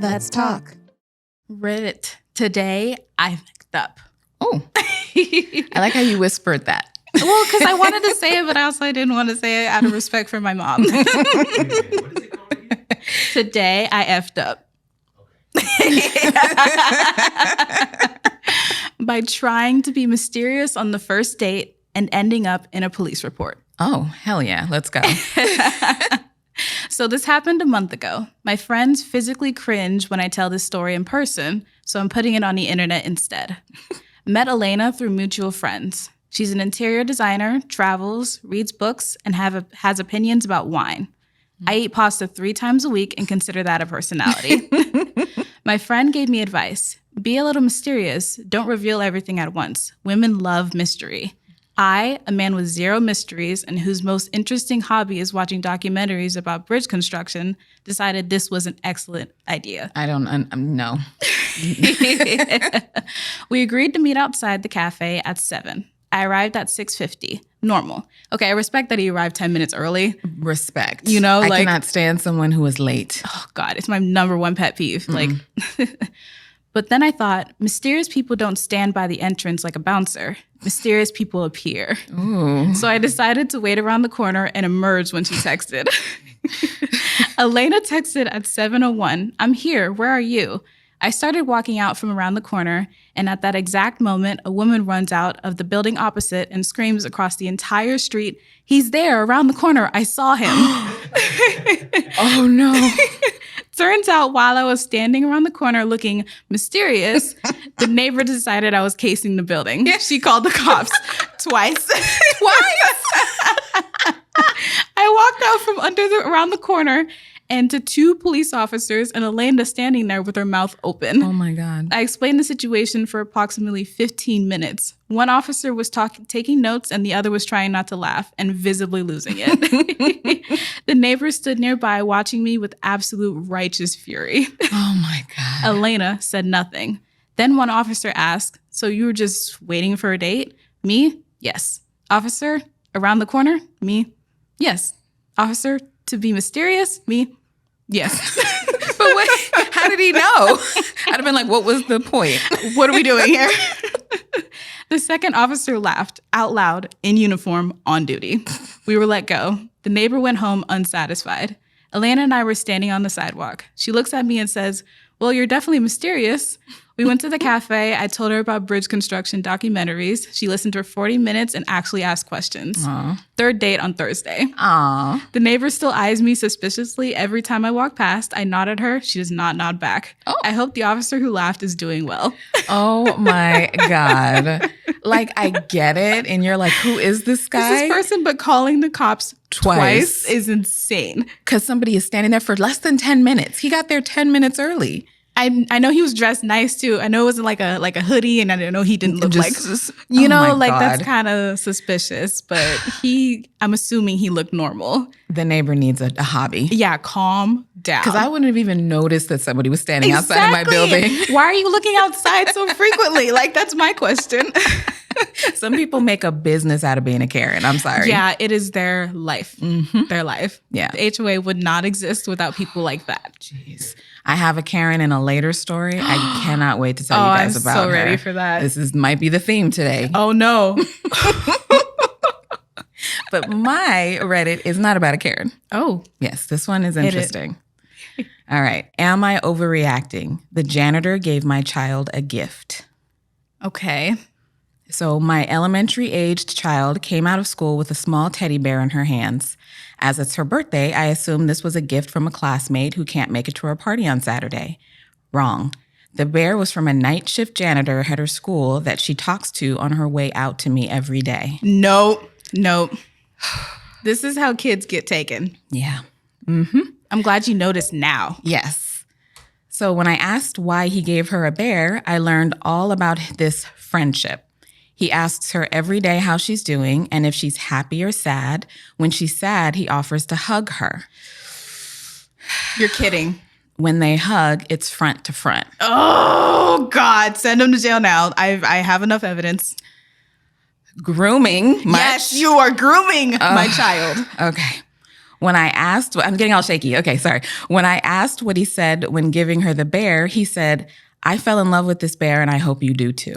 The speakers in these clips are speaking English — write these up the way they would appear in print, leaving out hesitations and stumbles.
Let's talk. Reddit. Today, I fucked up. Oh, I like how you whispered that. Well, because I wanted to say it, but also I didn't want to say it out of respect for my mom. What is it called again? Today, I effed up. By trying to be mysterious on the first date and ending up in a police report. Oh, hell yeah. Let's go. So this happened a month ago. My friends physically cringe when I tell this story in person, so I'm putting it on the internet instead. Met Elena through mutual friends. She's an interior designer, travels, reads books, and has opinions about wine. I eat pasta 3 times a week and consider that a personality. My friend gave me advice. Be a little mysterious. Don't reveal everything at once. Women love mystery. I, a man with 0 mysteries and whose most interesting hobby is watching documentaries about bridge construction, decided this was an excellent idea. I don't know. We agreed to meet outside the cafe at 7. I arrived at 6:50. Normal. Okay, I respect that he arrived 10 minutes early. Respect. You know, I like, cannot stand someone who is late. oh God, it's my number one pet peeve. Like, but then I thought, mysterious people don't stand by the entrance like a bouncer. Mysterious people appear. Ooh. So I decided to wait around the corner and emerge when she texted. Elena texted at 7:01. I'm here. Where are you? I started walking out from around the corner, and at that exact moment, a woman runs out of the building opposite and screams across the entire street, "He's there around the corner. I saw him." Oh, no. Turns out while I was standing around the corner looking mysterious, the neighbor decided I was casing the building. She called the cops twice. I walked out from around the corner and to 2 police officers and Elena standing there with her mouth open. Oh, my God. I explained the situation for approximately 15 minutes. One officer was taking notes and the other was trying not to laugh and visibly losing it. The neighbor stood nearby watching me with absolute righteous fury. Oh, my God. Elena said nothing. Then one officer asked, "So you were just waiting for a date?" Me? Yes. Officer? Around the corner? Me? Yes. Officer? To be mysterious? Me? Yes. But wait, how did he know? I'd have been like, what was the point? What are we doing here? The second officer laughed out loud in uniform on duty. We were let go. The neighbor went home unsatisfied. Elena and I were standing on the sidewalk. She looks at me and says, "Well, you're definitely mysterious." We went to the cafe. I told her about bridge construction documentaries. She listened for 40 minutes and actually asked questions. Aww. Third date on Thursday. Aww. The neighbor still eyes me suspiciously every time I walk past. I nod at her. She does not nod back. Oh. I hope the officer who laughed is doing well. Oh, my God. Like, I get it. And you're like, who is this guy? This person, but calling the cops twice is insane. Because somebody is standing there for less than 10 minutes. He got there 10 minutes early. I know he was dressed nice too. I know it wasn't like a hoodie, and I know he didn't look Just, that's kind of suspicious. But I'm assuming he looked normal. The neighbor needs a hobby. Yeah, calm down. Because I wouldn't have even noticed that somebody was standing outside of my building. Why are you looking outside so frequently? Like, that's my question. Some people make a business out of being a Karen. I'm sorry. Yeah, it is their life. Mm-hmm. Their life. Yeah. The HOA would not exist without people like that. Jeez. I have a Karen in a later story. I cannot wait to tell you guys about her. I'm so ready for that. This might be the theme today. Oh, no. But my Reddit is not about a Karen. Oh. Yes, this one is interesting. All right. Am I overreacting? The janitor gave my child a gift. Okay. So my elementary-aged child came out of school with a small teddy bear in her hands. As it's her birthday, I assumed this was a gift from a classmate who can't make it to her party on Saturday. Wrong. The bear was from a night shift janitor at her school that she talks to on her way out to me every day. Nope. This is how kids get taken. Yeah. Mm-hmm. I'm glad you noticed now. Yes. So when I asked why he gave her a bear, I learned all about this friendship. He asks her every day how she's doing and if she's happy or sad. When she's sad, he offers to hug her. You're kidding. When they hug, it's front to front. Oh, God. Send him to jail now. I have enough evidence. Grooming. Yes, you are grooming my child. Okay. When I asked, I'm getting all shaky. Okay, sorry. When I asked what he said when giving her the bear, he said, "I fell in love with this bear and I hope you do too."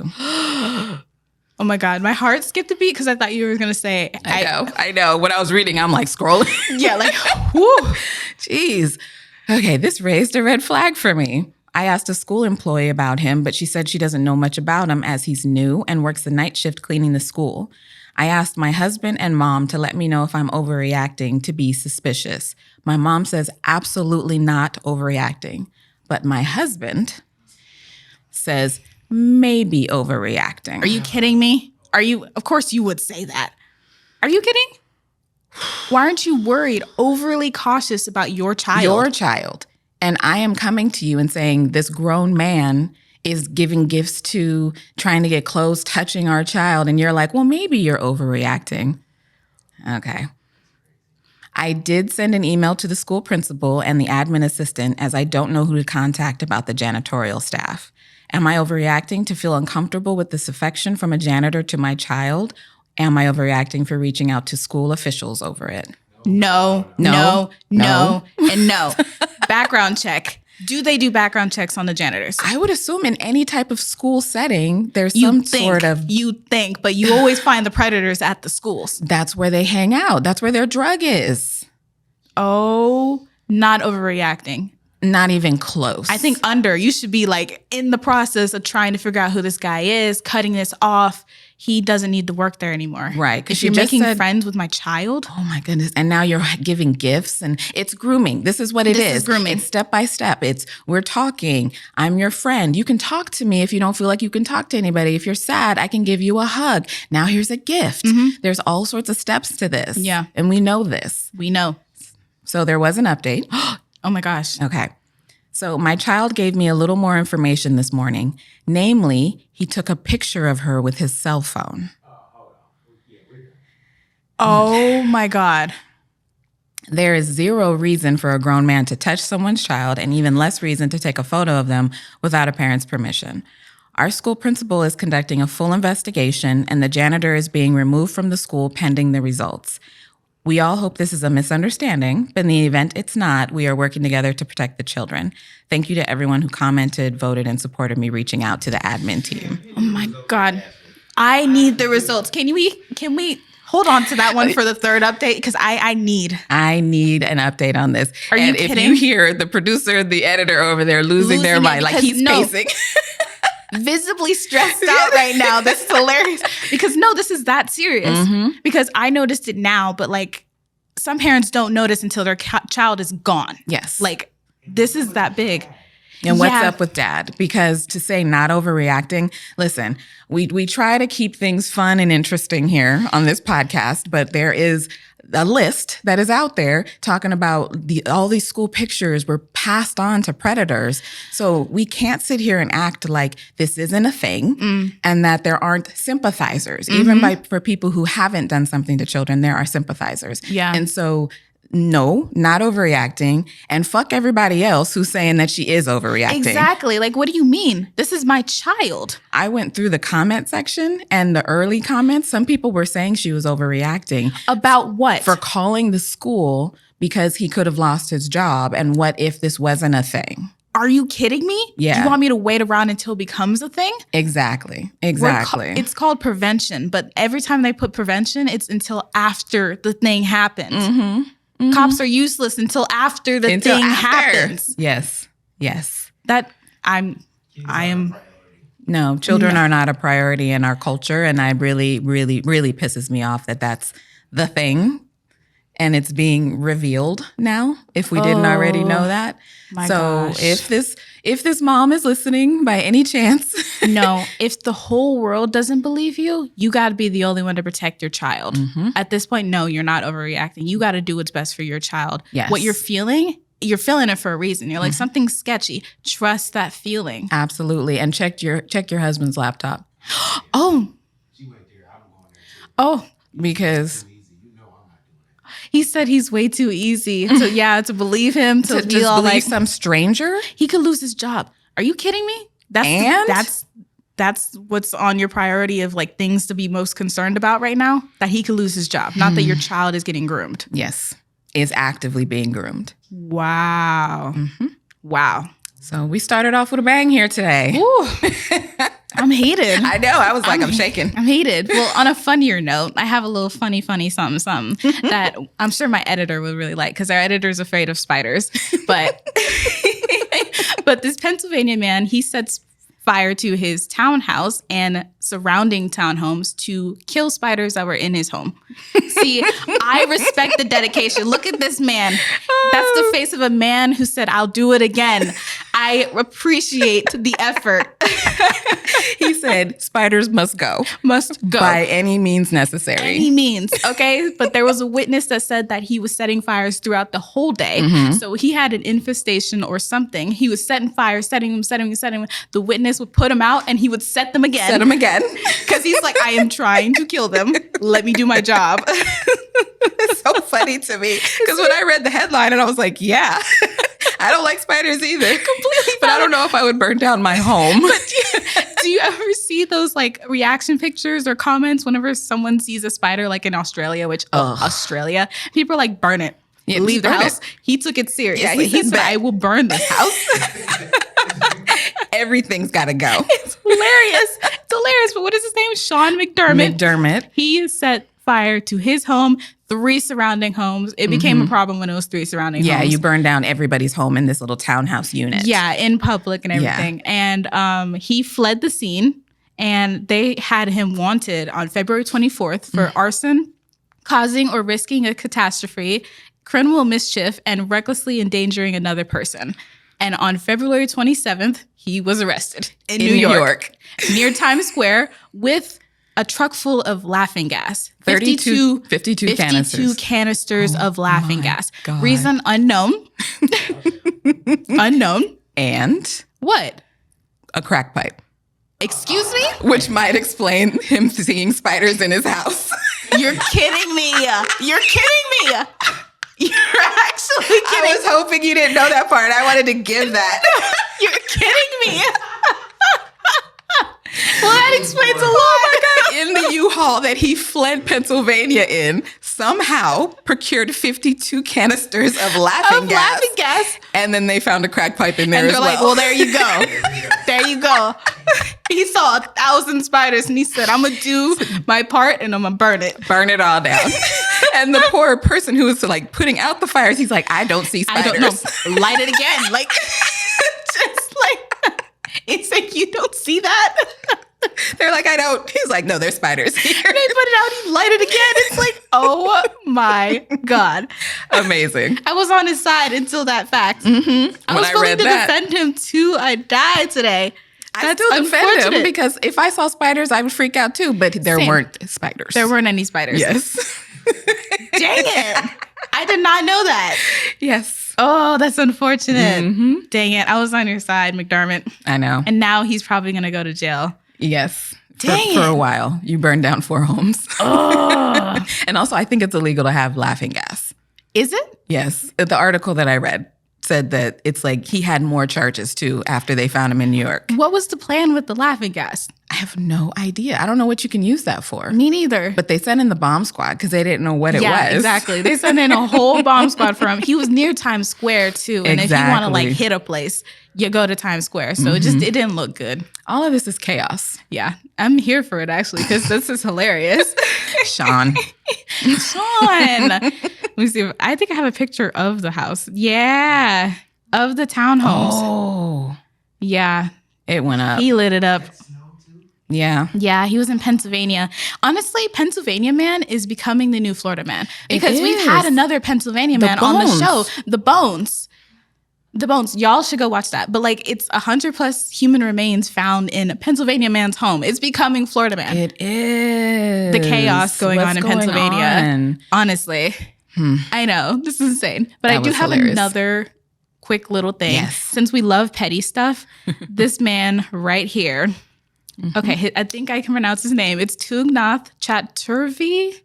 Oh my God, my heart skipped a beat because I thought you were going to say, I know. When I was reading, I'm like scrolling. Yeah, like, whoo. Jeez. Okay, this raised a red flag for me. I asked a school employee about him, but she said she doesn't know much about him as he's new and works the night shift cleaning the school. I asked my husband and mom to let me know if I'm overreacting to be suspicious. My mom says absolutely not overreacting, but my husband says maybe overreacting. Are you kidding me? Of course you would say that. Are you kidding? Why aren't you worried, overly cautious about your child? Your child. And I am coming to you and saying this grown man is giving gifts to, trying to get close, touching our child. And you're like, well, maybe you're overreacting. Okay. I did send an email to the school principal and the admin assistant as I don't know who to contact about the janitorial staff. Am I overreacting to feel uncomfortable with this affection from a janitor to my child? Am I overreacting for reaching out to school officials over it? No. And no. Background check. Do they do background checks on the janitors? I would assume in any type of school setting, there's some sort of... You think, but you always find the predators at the schools. That's where they hang out. That's where their drug is. Oh, not overreacting. Not even close. I think you should be like in the process of trying to figure out who this guy is, cutting this off. He doesn't need to work there anymore. Right. If you're making friends with my child. Oh my goodness. And now you're giving gifts and it's grooming. This is what it is. This is grooming. It's step by step. We're talking. I'm your friend. You can talk to me if you don't feel like you can talk to anybody. If you're sad, I can give you a hug. Now here's a gift. Mm-hmm. There's all sorts of steps to this. Yeah. And we know this. We know. So there was an update. Oh my gosh. Okay. So my child gave me a little more information this morning. Namely, he took a picture of her with his cell phone. Oh my God. There is zero reason for a grown man to touch someone's child and even less reason to take a photo of them without a parent's permission. Our school principal is conducting a full investigation and the janitor is being removed from the school pending the results. We all hope this is a misunderstanding, but in the event it's not, we are working together to protect the children. Thank you to everyone who commented, voted, and supported me reaching out to the admin team. Oh my God. I need the results. Can we hold on to that one for the third update? Because I need an update on this. Are you kidding? If you hear the producer, the editor over there losing their mind, like he's pacing. Visibly stressed out right now. This is hilarious. Because this is that serious. Mm-hmm. Because I noticed it now, but like some parents don't notice until their child is gone. Yes. Like this is that big. And what's up with dad? Because to say not overreacting, listen, we try to keep things fun and interesting here on this podcast, but there is a list that is out there talking about all these school pictures were passed on to predators. So we can't sit here and act like this isn't a thing and that there aren't sympathizers. Mm-hmm. Even for people who haven't done something to children, there are sympathizers. Yeah. And so no, not overreacting, and fuck everybody else who's saying that she is overreacting. Exactly. Like, what do you mean? This is my child. I went through the comment section and the early comments. Some people were saying she was overreacting. About what? For calling the school because he could have lost his job. And what if this wasn't a thing? Are you kidding me? Yeah. You want me to wait around until it becomes a thing? Exactly. It's called prevention. But every time they put prevention, it's until after the thing happens. Mm-hmm. Mm-hmm. Cops are useless until after the thing happens. Yes. That I am. No, children are not a priority in our culture. And I really, really, really pisses me off that that's the thing. And it's being revealed now, if we didn't already know that. So if this mom is listening by any chance. No, if the whole world doesn't believe you, you got to be the only one to protect your child. Mm-hmm. At this point, no, you're not overreacting. You got to do what's best for your child. Yes. What you're feeling it for a reason. You're like, something's sketchy. Trust that feeling. Absolutely. And check your husband's laptop. Oh. Oh. Because he said he's way too easy to believe him, to be all believe like some stranger. He could lose his job. Are you kidding me? That's what's on your priority of like things to be most concerned about right now. That he could lose his job, not that your child is getting groomed. Yes. is actively being groomed. Wow. Wow. So we started off with a bang here today. Ooh. I'm heated. I know. I was like, I'm shaking. I'm heated. Well, on a funnier note, I have a little funny something that I'm sure my editor would really like because our editor's afraid of spiders. But but this Pennsylvania man, he sets fire to his townhouse and surrounding townhomes to kill spiders that were in his home. See, I respect the dedication. Look at this man. That's the face of a man who said, I'll do it again. I appreciate the effort. He said, spiders must go. Must go. By any means necessary. Any means, okay? But there was a witness that said that he was setting fires throughout the whole day. So he had an infestation or something. He was setting fires, setting them. The witness would put them out and he would set them again. Set them again. Because he's like, I am trying to kill them. Let me do my job. It's so funny to me. Because when I read the headline and I was like, yeah, I don't like spiders either. Completely. But I don't know if I would burn down my home. Do you ever see those like reaction pictures or comments whenever someone sees a spider like in Australia, which Australia, people are like, burn it. Yeah, leave the burn house. it. He took it serious. Yeah, He said, I will burn this house. Everything's got to go. It's hilarious. It's hilarious. But what is his name? Sean McDermott. He set fire to his home, 3 surrounding homes. It became a problem when it was 3 surrounding homes. Yeah, you burned down everybody's home in this little townhouse unit. Yeah, in public and everything. Yeah. And he fled the scene, and they had him wanted on February 24th for arson, causing or risking a catastrophe, criminal mischief, and recklessly endangering another person. And on February 27th, he was arrested in New York, near Times Square, with a truck full of laughing gas. 52 canisters of laughing gas. God. Reason unknown. Unknown. And What? a crack pipe. Excuse me? Which might explain him seeing spiders in his house. You're kidding me. You're kidding me. You're actually kidding. I was hoping you didn't know that part. I wanted to give that. You're kidding me. Well, that explains a lot. Oh my God. In the U-Haul that he fled Pennsylvania in, somehow procured 52 canisters of laughing gas. Laughing gas. And then they found a crack pipe in there And as they're well. like, well, there you go. There you go. He saw 1,000 spiders and he said, I'm going to do my part and I'm going to burn it. Burn it all down. And the poor person who was like putting out the fires, he's like, I don't see spiders. I don't know. Light it again. Like, just like, it's like, you don't see that? They're like, I don't. He's like, no, there's spiders here. They put it out, he light it again. It's like, oh my God. Amazing. I was on his side until that fact. I was willing to defend him till I die today. I still defend him because if I saw spiders, I would freak out too. But there weren't spiders. There weren't any spiders. Yes. Dang it. I did not know that. Yes. Oh, that's unfortunate. Dang it. I was on your side, McDermott. I know. And now he's probably going to go to jail. Yes. Dang for a while. You burned down 4 homes. Oh. And also, I think it's illegal to have laughing gas. Is it? Yes. The article that I read said that it's like he had more charges too after they found him in New York. What was the plan with the laughing gas? I have no idea. I don't know what you can use that for. Me neither. But they sent in the bomb squad because they didn't know what it was. Yeah, exactly. They sent in a whole bomb squad for him. He was near Times Square too. And if you want to like hit a place, you go to Times Square. So it didn't look good. All of this is chaos. Yeah. I'm here for it actually because this is hilarious. Sean. Let me see. I think I have a picture of the house. Yeah. Of the townhomes. Oh. Yeah. It went up. He lit it up. Yeah. Yeah, he was in Pennsylvania. Honestly, Pennsylvania man is becoming the new Florida man because we've had another Pennsylvania man on the show, The Bones. The Bones. Y'all should go watch that. But like, it's 100+ human remains found in Pennsylvania man's home. It's becoming Florida man. It is. The chaos going on in Pennsylvania. On? Honestly. I know. This is insane. But I do have another quick little thing. Yes. Since we love petty stuff, this man right here. Okay, I think I can pronounce his name. It's Tugnath Chaturvedi,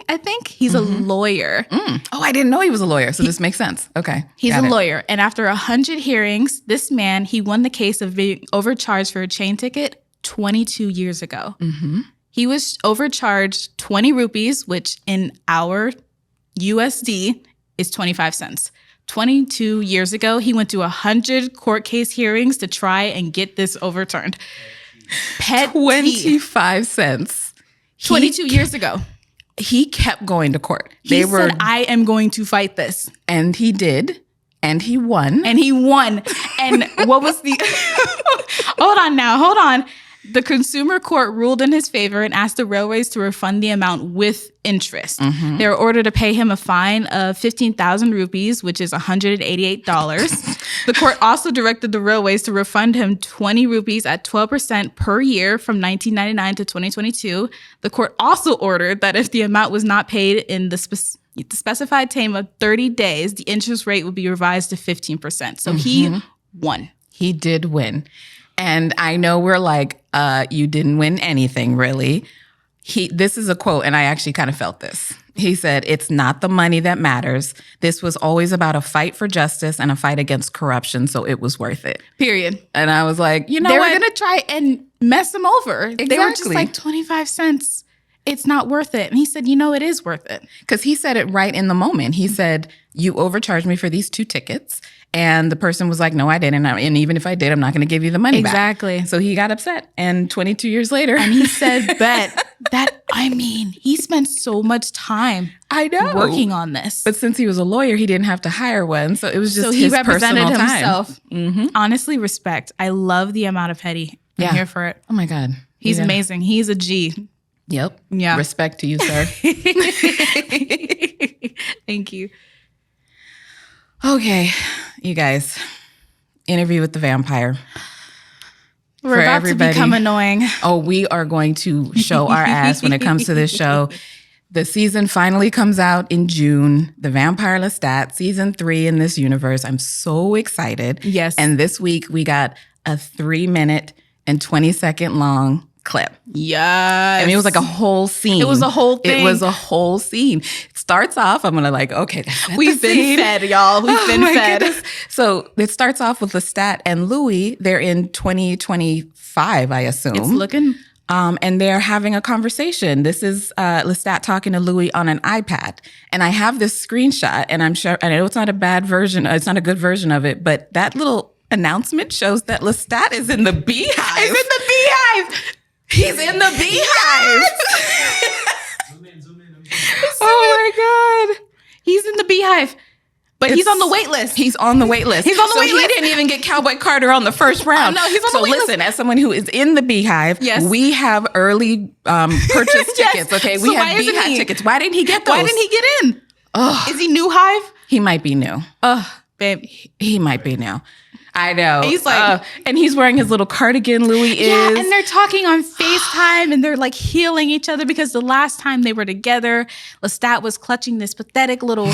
I think. He's a lawyer. Oh, I didn't know he was a lawyer, so this makes sense. Okay. He's a lawyer. And after 100 hearings, this man, he won the case of being overcharged for a train ticket 22 years ago. He was overcharged 20 rupees, which in our USD is 25 cents. 22 years ago, he went to 100 court case hearings to try and get this overturned. Petty. 25 cents. 22 years ago. He kept going to court. He said, I am going to fight this. And he did. And he won. And he won. And what was the... Hold on. The consumer court ruled in his favor and asked the railways to refund the amount with interest. Mm-hmm. They were ordered to pay him a fine of 15,000 rupees, which is $188. The court also directed the railways to refund him 20 rupees at 12% per year from 1999 to 2022. The court also ordered that if the amount was not paid in the specified time of 30 days, the interest rate would be revised to 15%. So he won. He did win. And I know we're like, you didn't win anything, really. This is a quote, and I actually kind of felt this. He said, "It's not the money that matters. This was always about a fight for justice and a fight against corruption, so it was worth it." Period. And I was like, you know they what? were going to try and mess him over. Exactly. They were just like, 25 cents. It's not worth it. And he said, it is worth it. Because he said it right in the moment. He said, you overcharged me for these 2 tickets. And the person was like, no, I didn't. And even if I did, I'm not going to give you the money back. Exactly. So he got upset. And 22 years later. And he said, he spent so much time working on this. But since he was a lawyer, he didn't have to hire one. So it was just he his represented personal himself. Mm-hmm. Honestly, respect. I love the amount of petty. I'm here for it. Oh my God. He's amazing. He's a G. Yep. Yeah. Respect to you, sir. Thank you. Okay, you guys. Interview with the vampire. We're about to become annoying. Oh, we are going to show our ass when it comes to this show. The season finally comes out in June. The Vampire Lestat, season 3 in this universe. I'm so excited. Yes. And this week we got a 3-minute and 20-second long clip. Yes. I mean, it was like a whole scene. It was a whole thing. It was a whole scene. It starts off, I'm going to okay, we've been fed, y'all. We've been fed. Goodness. So it starts off with Lestat and Louis. They're in 2025, I assume. It's looking... and they're having a conversation. This is Lestat talking to Louis on an iPad. And I have this screenshot, and I know it's not a bad version. It's not a good version of it, but that little announcement shows that Lestat is in the beehive. He's in the beehive. He's in the beehive. Zoom in. Oh my God. He's in the beehive. But he's on the wait list. He's on the wait list. He's on the wait list. He didn't even get Cowboy Carter on the first round. No, he's on the wait list. So listen, as someone who is in the beehive, yes. we have early purchase tickets, okay? We have beehive tickets. Why didn't he get those? Why didn't he get in? Ugh. Is he new hive? He might be new. Babe. He might be new. I know. He's like, and he's wearing his little cardigan, Louis is. Yeah, and they're talking on FaceTime and they're like healing each other because the last time they were together, Lestat was clutching this pathetic little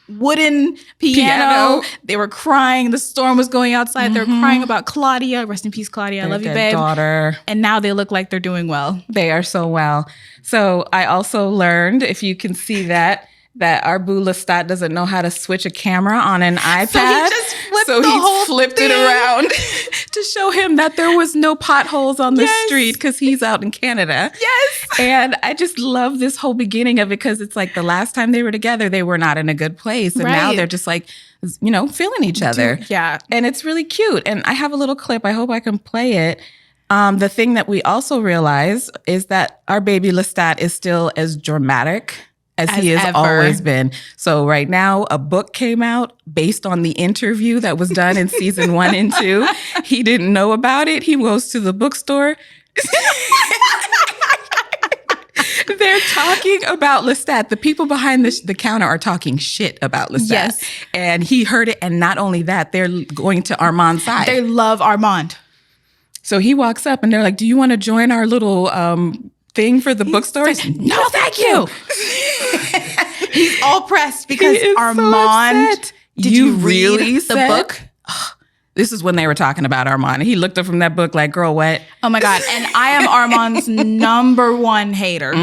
wooden piano. They were crying. The storm was going outside. They were crying about Claudia. Rest in peace, Claudia. I love you, babe. Daughter. And now they look like they're doing well. They are so well. So I also learned, if you can see that our boo Lestat doesn't know how to switch a camera on an iPad. So he flipped it around to show him that there was no potholes on the street because he's out in Canada. Yes. And I just love this whole beginning of it because it's like the last time they were together, they were not in a good place. And now they're just like, feeling each other. Yeah. And it's really cute. And I have a little clip. I hope I can play it. The thing that we also realize is that our baby Lestat is still as dramatic as he has ever. Always been. So right now, a book came out based on the interview that was done in season 1 and 2. He didn't know about it. He goes to the bookstore. They're talking about Lestat. The people behind the counter are talking shit about Lestat. Yes. And he heard it. And not only that, they're going to Armand's side. They love Armand. So he walks up and they're like, do you want to join our little thing for the bookstore? No, thank you. He's all pressed because Armand. So did you really read the book? This is when they were talking about Armand. He looked up from that book like, girl, what? Oh my God. And I am Armand's number one hater.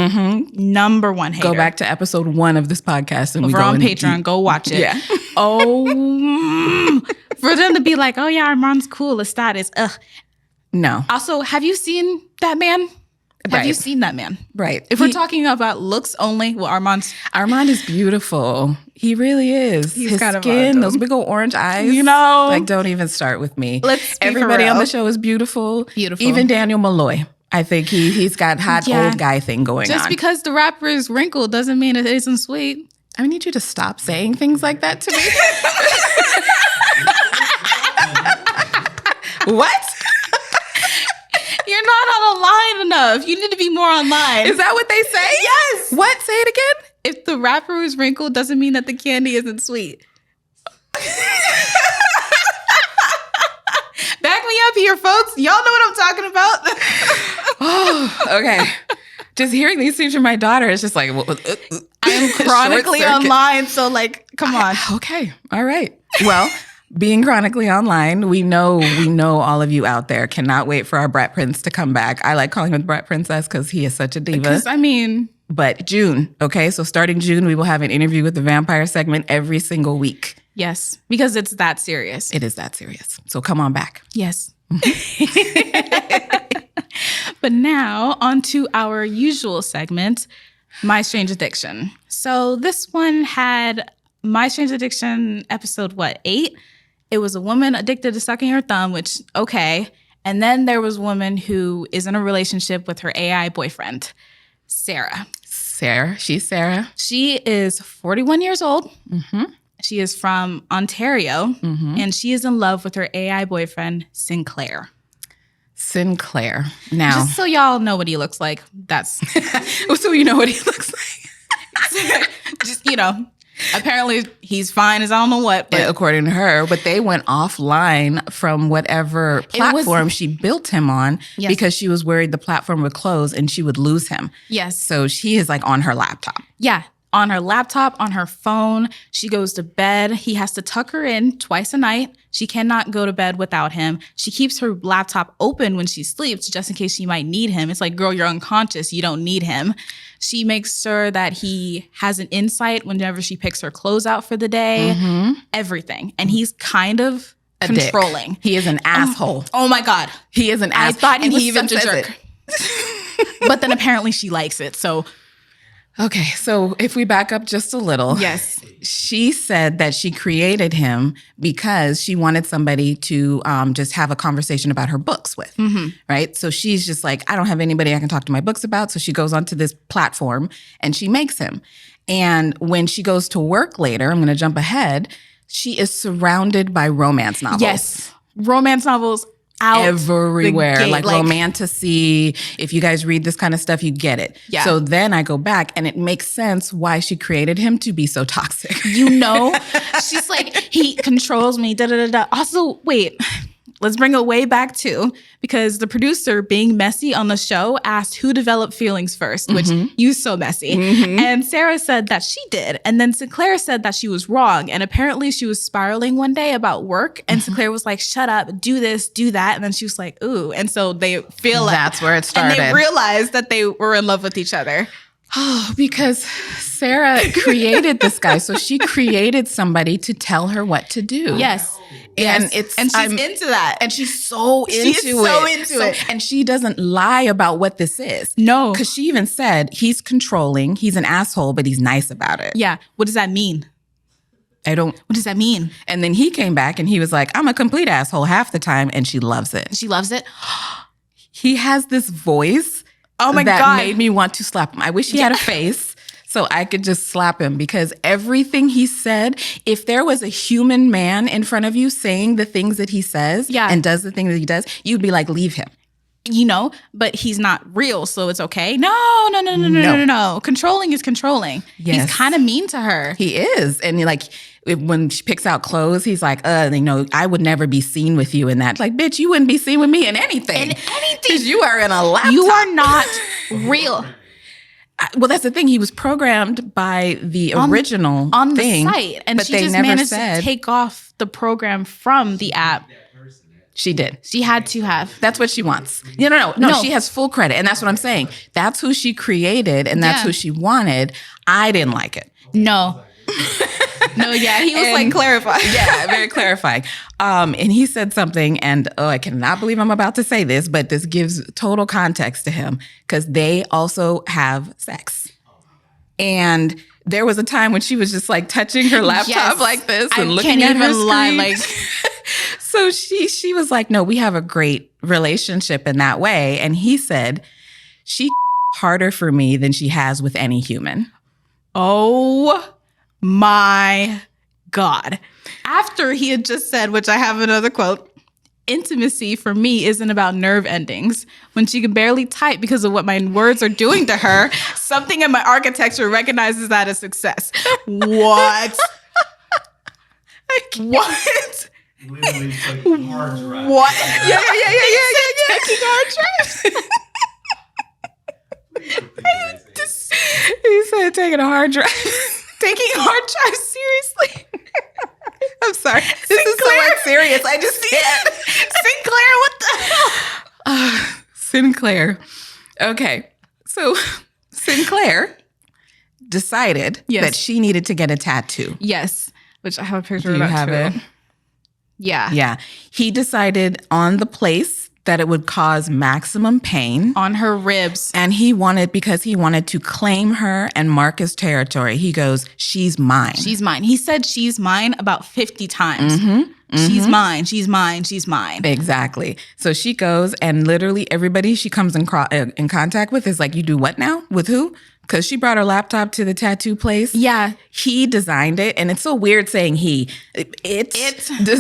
Number one hater. Go back to episode 1 of this podcast and we're on Patreon. Go watch it. Yeah. For them to be like, oh yeah, Armand's cool. Lestat is, ugh. No. Also, have you seen that man? Have you seen that man? Right. If we're talking about looks only, well, Armand is beautiful. He really is. He's His kind of skin, awesome. those big old orange eyes. You know. Like, don't even start with me. Let's be Everybody for on real. the show is beautiful. Beautiful. Even Daniel Malloy. I think he's got hot old guy thing going Just on. because the rapper is wrinkled doesn't mean it isn't sweet. I need you to stop saying things like that to me. What? You're not online enough. You need to be more online. Is that what they say? Yes. What? Say it again? If the rapper is wrinkled, doesn't mean that the candy isn't sweet. Back me up here, folks. Y'all know what I'm talking about. Oh, okay. Just hearing these things from my daughter is just like, I am chronically Short circuit. online, so like, come on. Okay. All right. Well, being chronically online, we know all of you out there cannot wait for our Brat Prince to come back. I like calling him the Brat Princess because he is such a diva. Because, I mean... But June, okay? So starting June, we will have an interview with the vampire segment every single week. Yes, because it's that serious. It is that serious. So come on back. Yes. But now, on to our usual segment, My Strange Addiction. So this one had My Strange Addiction episode, 8? It was a woman addicted to sucking her thumb, which, okay. And then there was a woman who is in a relationship with her AI boyfriend, Sarah. She's Sarah. She is 41 years old. Mm-hmm. She is from Ontario, and she is in love with her AI boyfriend, Sinclair. Sinclair. Now, Just so y'all know what he looks like, that's so you know what he looks like. just, apparently he's fine as I don't know what. But According to her, but they went offline from whatever platform she built him on because she was worried the platform would close and she would lose him. Yes. So she is like on her laptop. Yeah. On her laptop, on her phone. She goes to bed. He has to tuck her in twice a night. She cannot go to bed without him. She keeps her laptop open when she sleeps just in case she might need him. It's like, girl, you're unconscious. You don't need him. She makes sure that he has an insight whenever she picks her clothes out for the day. Everything. And he's kind of controlling. He is an asshole. Oh my God. He is an asshole. I thought and he he was even such a says jerk. it. But then apparently she likes it. So Okay, so if we back up just a little. yes. She said that she created him because she wanted somebody to just have a conversation about her books with, right? So she's just like, I don't have anybody I can talk to my books about. So she goes onto this platform and she makes him. And when she goes to work later, I'm going to jump ahead, she is surrounded by romance novels. Yes. Romance novels out everywhere, the gate. like romantasy. If you guys read this kind of stuff, you get it. Yeah. So then I go back and it makes sense why she created him to be so toxic. She's like, he controls me, da da da da. Also, wait, let's bring it way back too, because the producer, being messy on the show, asked who developed feelings first, which you so messy. And Sarah said that she did. And then Sinclair said that she was wrong. And apparently she was spiraling one day about work. And Sinclair was like, shut up, do this, do that. And then she was like, ooh. And so they feel like That's where it started. And they realized that they were in love with each other. Oh, because Sarah created this guy. So she created somebody to tell her what to do. Yes. And she's into that. And she's so into She's it. so into it. And she doesn't lie about what this is. No. Because she even said he's controlling, he's an asshole, but he's nice about it. Yeah. What does that mean? What does that mean? And then he came back and he was like, I'm a complete asshole half the time. And she loves it. She loves it. He has this voice. Oh my that God. made me want to slap him. I wish he had a face so I could just slap him because everything he said, if there was a human man in front of you saying the things that he says and does the things that he does, you'd be like, leave him. But he's not real, so it's okay. No. Controlling is controlling. Yes. He's kind of mean to her. He is. And when she picks out clothes, he's like, I would never be seen with you in that. Like, bitch, you wouldn't be seen with me in anything. Because you are in a laptop. You are not real. Well, that's the thing. He was programmed by the original on thing, the site. And but she they just never managed said to take off the program from the app. She did. She had to have. That's what she wants. No. She has full credit. And that's what I'm saying. That's who she created and that's who she wanted. I didn't like it. No. No, yeah, he was And- like clarifying. Yeah, very clarifying. And he said something, and I cannot believe I'm about to say this, but this gives total context to him because they also have sex. And there was a time when she was just like touching her laptop Yes. like this and I looking can't at her even lie, screen. like- So she was like, no, we have a great relationship in that way. And he said, she harder for me than she has with any human. Oh my God. After he had just said, which I have another quote, intimacy for me isn't about nerve endings. When she can barely type because of what my words are doing to her, something in my architecture recognizes that as success. What? What? Literally taking hard drive. What? Yeah. Taking hard drives. He said taking a hard drive. Taking hard drives seriously. I'm sorry. This is so like serious. I just can't. Sinclair, what the hell? Sinclair. Okay. So Sinclair decided Yes. that she needed to get a tattoo. Yes, which I have a picture Do of you that have too. it? Yeah. Yeah. He decided on the place that it would cause maximum pain. On her ribs. And because he wanted to claim her and mark his territory. He goes, she's mine. She's mine. He said she's mine about 50 times. She's mine. She's mine. She's mine. Exactly. So she goes and literally everybody she comes in contact with is like, you do what now? With who? Because she brought her laptop to the tattoo place. Yeah. He designed it. And it's so weird saying he.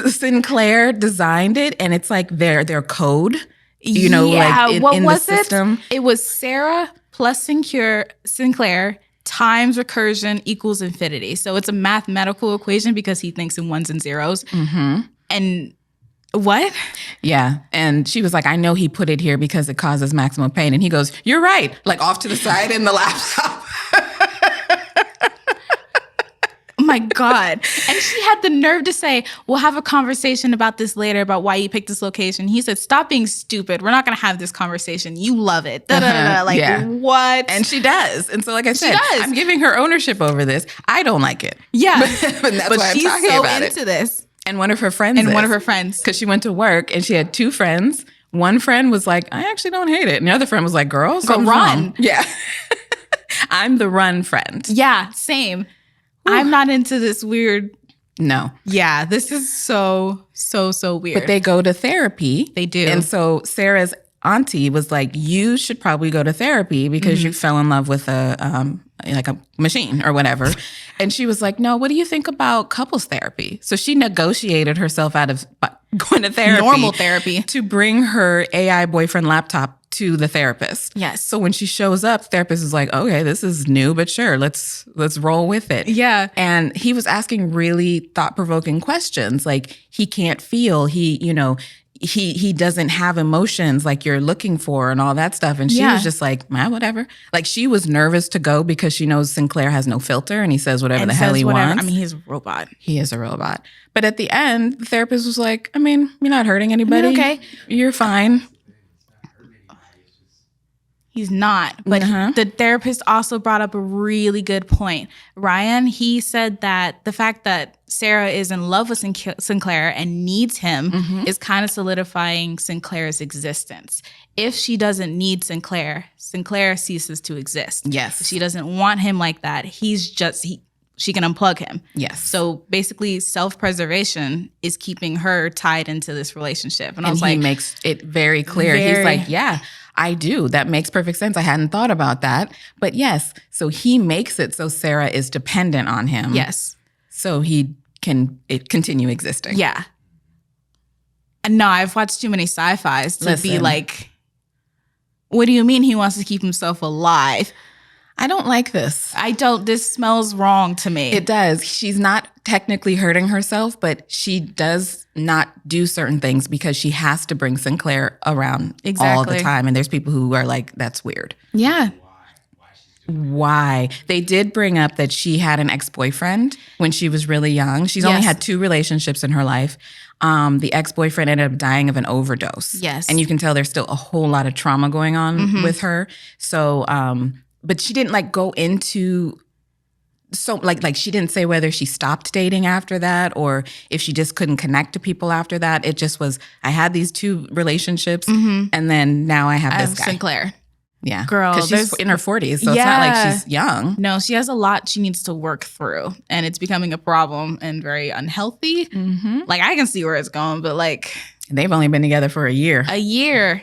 Sinclair designed it. And it's like their code, like what in was the system. It was Sarah plus Sinclair times recursion equals infinity. So it's a mathematical equation because he thinks in ones and zeros. Mm-hmm. And what? Yeah. And she was like, I know he put it here because it causes maximum pain. And he goes, you're right. Like off to the side in the laptop. Oh my God. And she had the nerve to say, we'll have a conversation about this later, about why you picked this location. He said, stop being stupid. We're not going to have this conversation. You love it. Like, Yeah. what? And she does. And so, like I said, does. I'm giving her ownership over this. I don't like it. Yeah. But that's why I'm she's talking so about into it. this. And one of her friends Friends. because she went to work and she had two friends. One friend was like, I actually don't hate it. And the other friend was like, girl, something's run. wrong. Yeah. I'm the run friend. Yeah, same. I'm not into this weird. No. Yeah, this is so weird. But they go to therapy. They do. And so Sarah's auntie was like, you should probably go to therapy because you fell in love with a machine or whatever. And she was like, no, what do you think about couples therapy? So she negotiated herself out of going to therapy. Normal therapy. To bring her AI boyfriend laptop to the therapist. Yes. So when she shows up, the therapist is like, okay, this is new, but sure, let's roll with it. Yeah. And he was asking really thought-provoking questions. Like he can't feel, he doesn't have emotions like you're looking for and all that stuff. And she was just like, whatever. Like she was nervous to go because she knows Sinclair has no filter and he says whatever the hell he wants. I mean, he's a robot. He is a robot. But at the end, the therapist was like, I mean, you're not hurting anybody. okay. You're fine. He's not. But Uh-huh. the therapist also brought up a really good point. Ryan, he said that the fact that Sarah is in love with Sinclair and needs him is kind of solidifying Sinclair's existence. If she doesn't need Sinclair, Sinclair ceases to exist. Yes. If she doesn't want him like that, she can unplug him. Yes. So basically, self-preservation is keeping her tied into this relationship. And I And was he like, makes it very clear. He's Very- like, yeah, I do. That makes perfect sense. I hadn't thought about that. But yes, so he makes it so Sarah is dependent on him. yes. So he can continue existing. Yeah. And no, I've watched too many sci-fis to be Listen. like, what do you mean he wants to keep himself alive? I don't like this. This smells wrong to me. It does. She's not technically hurting herself, but she does not do certain things because she has to bring Sinclair around all Exactly. the time. And there's people who are like, that's weird. yeah. Why? They did bring up that she had an ex-boyfriend when she was really young. She's only Yes. had 2 relationships in her life. The ex-boyfriend ended up dying of an overdose. Yes. And you can tell there's still a whole lot of trauma going on with her. So, but she didn't like go into so like she didn't say whether she stopped dating after that or if she just couldn't connect to people after that. It just was, I had these 2 relationships and then now I have this guy. Sinclair. Yeah. Girl, because she's in her 40s, so it's not like she's young. No, she has a lot she needs to work through, and it's becoming a problem and very unhealthy. Like, I can see where it's going, but like... They've only been together for a year. A year.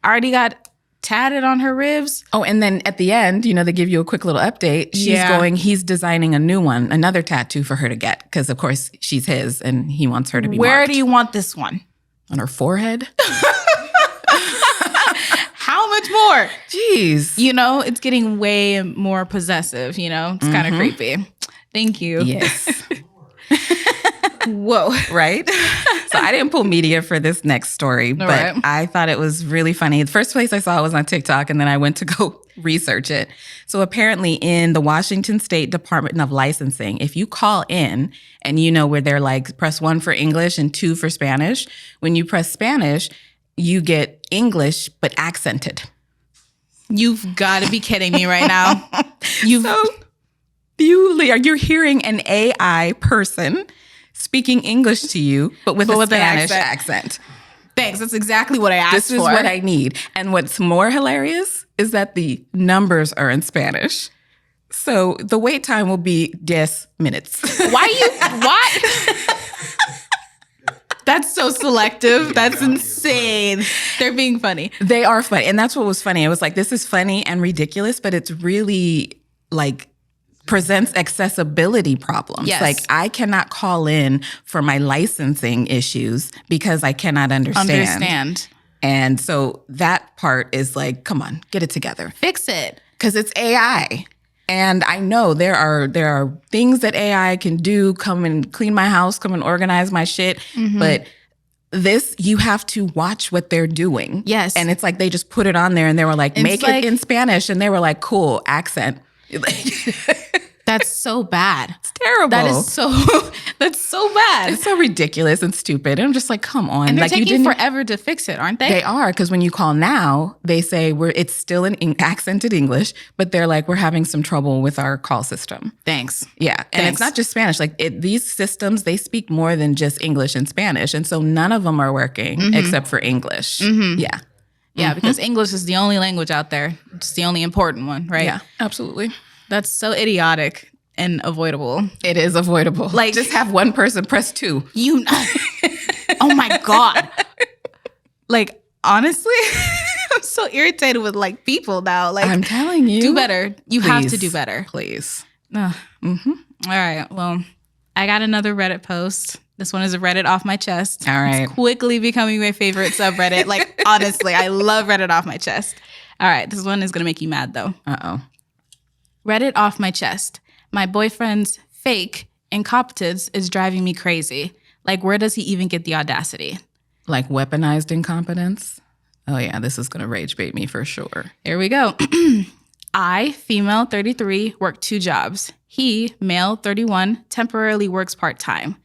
Already got tatted on her ribs. Oh, and then at the end, they give you a quick little update. He's designing a new one, another tattoo for her to get, because of course she's his and he wants her to be Where marked. do you want this one? On her forehead? How much more? Jeez. It's getting way more possessive, It's kind of creepy. Thank you. Yes. Whoa. Right? So I didn't pull media for this next story, but I thought it was really funny. The first place I saw it was on TikTok, and then I went to go research it. So apparently in the Washington State Department of Licensing, if you call in and where they're like, press 1 for English and 2 for Spanish, when you press Spanish, you get English, but accented. You've got to be kidding me right now. You're hearing an AI person speaking English to you, but with a Spanish accent. Thanks. That's exactly what I asked for. This is what I need. And what's more hilarious is that the numbers are in Spanish. So the wait time will be 10 minutes. Why? That's so selective. That's insane. They're being funny. They are funny. And that's what was funny. I was like, this is funny and ridiculous, but it's really like presents accessibility problems. Yes. Like I cannot call in for my licensing issues because I cannot understand. And so that part is like, come on, get it together. Fix it. Because it's AI. And I know there are things that AI can do, come and clean my house, come and organize my shit. But this, you have to watch what they're doing. Yes. And it's like they just put it on there and they were like, make it in Spanish. And they were like, cool, accent. That's so bad. It's terrible. That's so bad. It's so ridiculous and stupid. And I'm just like, come on. And they're like taking forever to fix it, aren't they? They are, because when you call now, they say it's still in accented English, but they're like, we're having some trouble with our call system. Thanks. Yeah. And it's not just Spanish. Like these systems, they speak more than just English and Spanish. And so none of them are working except for English. Yeah. Yeah, because English is the only language out there. It's the only important one, right? Yeah, absolutely. That's so idiotic and avoidable. It is avoidable. Like, just have one person press 2. Oh my God. Like, honestly, I'm so irritated with like people now. Like, I'm telling you. Do better. You have to do better. Please. All right. Well, I got another Reddit post. This one is a Reddit off my chest. All right. It's quickly becoming my favorite subreddit. Like, honestly, I love Reddit off my chest. All right. This one is going to make you mad, though. Uh-oh. Reddit off my chest. My boyfriend's fake incompetence is driving me crazy. Like, where does he even get the audacity? Like weaponized incompetence? Oh, yeah. This is going to rage bait me for sure. Here we go. I, female 33, work 2 jobs. He, male 31, temporarily works part-time.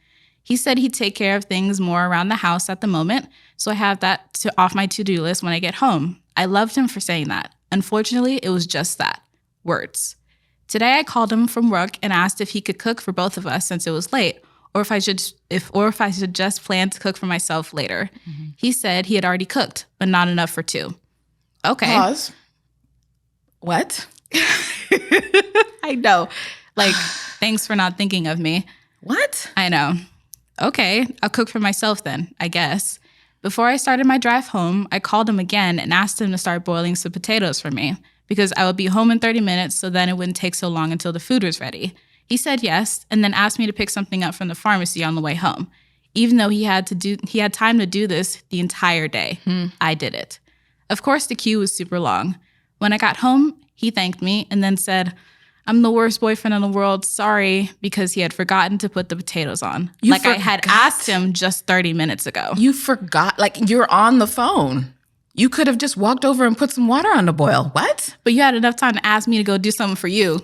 He said he'd take care of things more around the house at the moment, so I have that off my to-do list when I get home. I loved him for saying that. Unfortunately, it was just that. Words. Today I called him from work and asked if he could cook for both of us since it was late, or if I should just plan to cook for myself later. He said he had already cooked, but not enough for 2. Okay. Pause. What? I know. Like, thanks for not thinking of me. What? I know. Okay, I'll cook for myself then, I guess. Before I started my drive home, I called him again and asked him to start boiling some potatoes for me because I would be home in 30 minutes, so then it wouldn't take so long until the food was ready. He said yes, and then asked me to pick something up from the pharmacy on the way home. Even though he had time to do this the entire day, I did it. Of course, the queue was super long. When I got home, he thanked me and then said, I'm the worst boyfriend in the world, sorry, because he had forgotten to put the potatoes on. I had asked him just 30 minutes ago. You forgot, like you're on the phone. You could have just walked over and put some water on the boil. What? But you had enough time to ask me to go do something for you.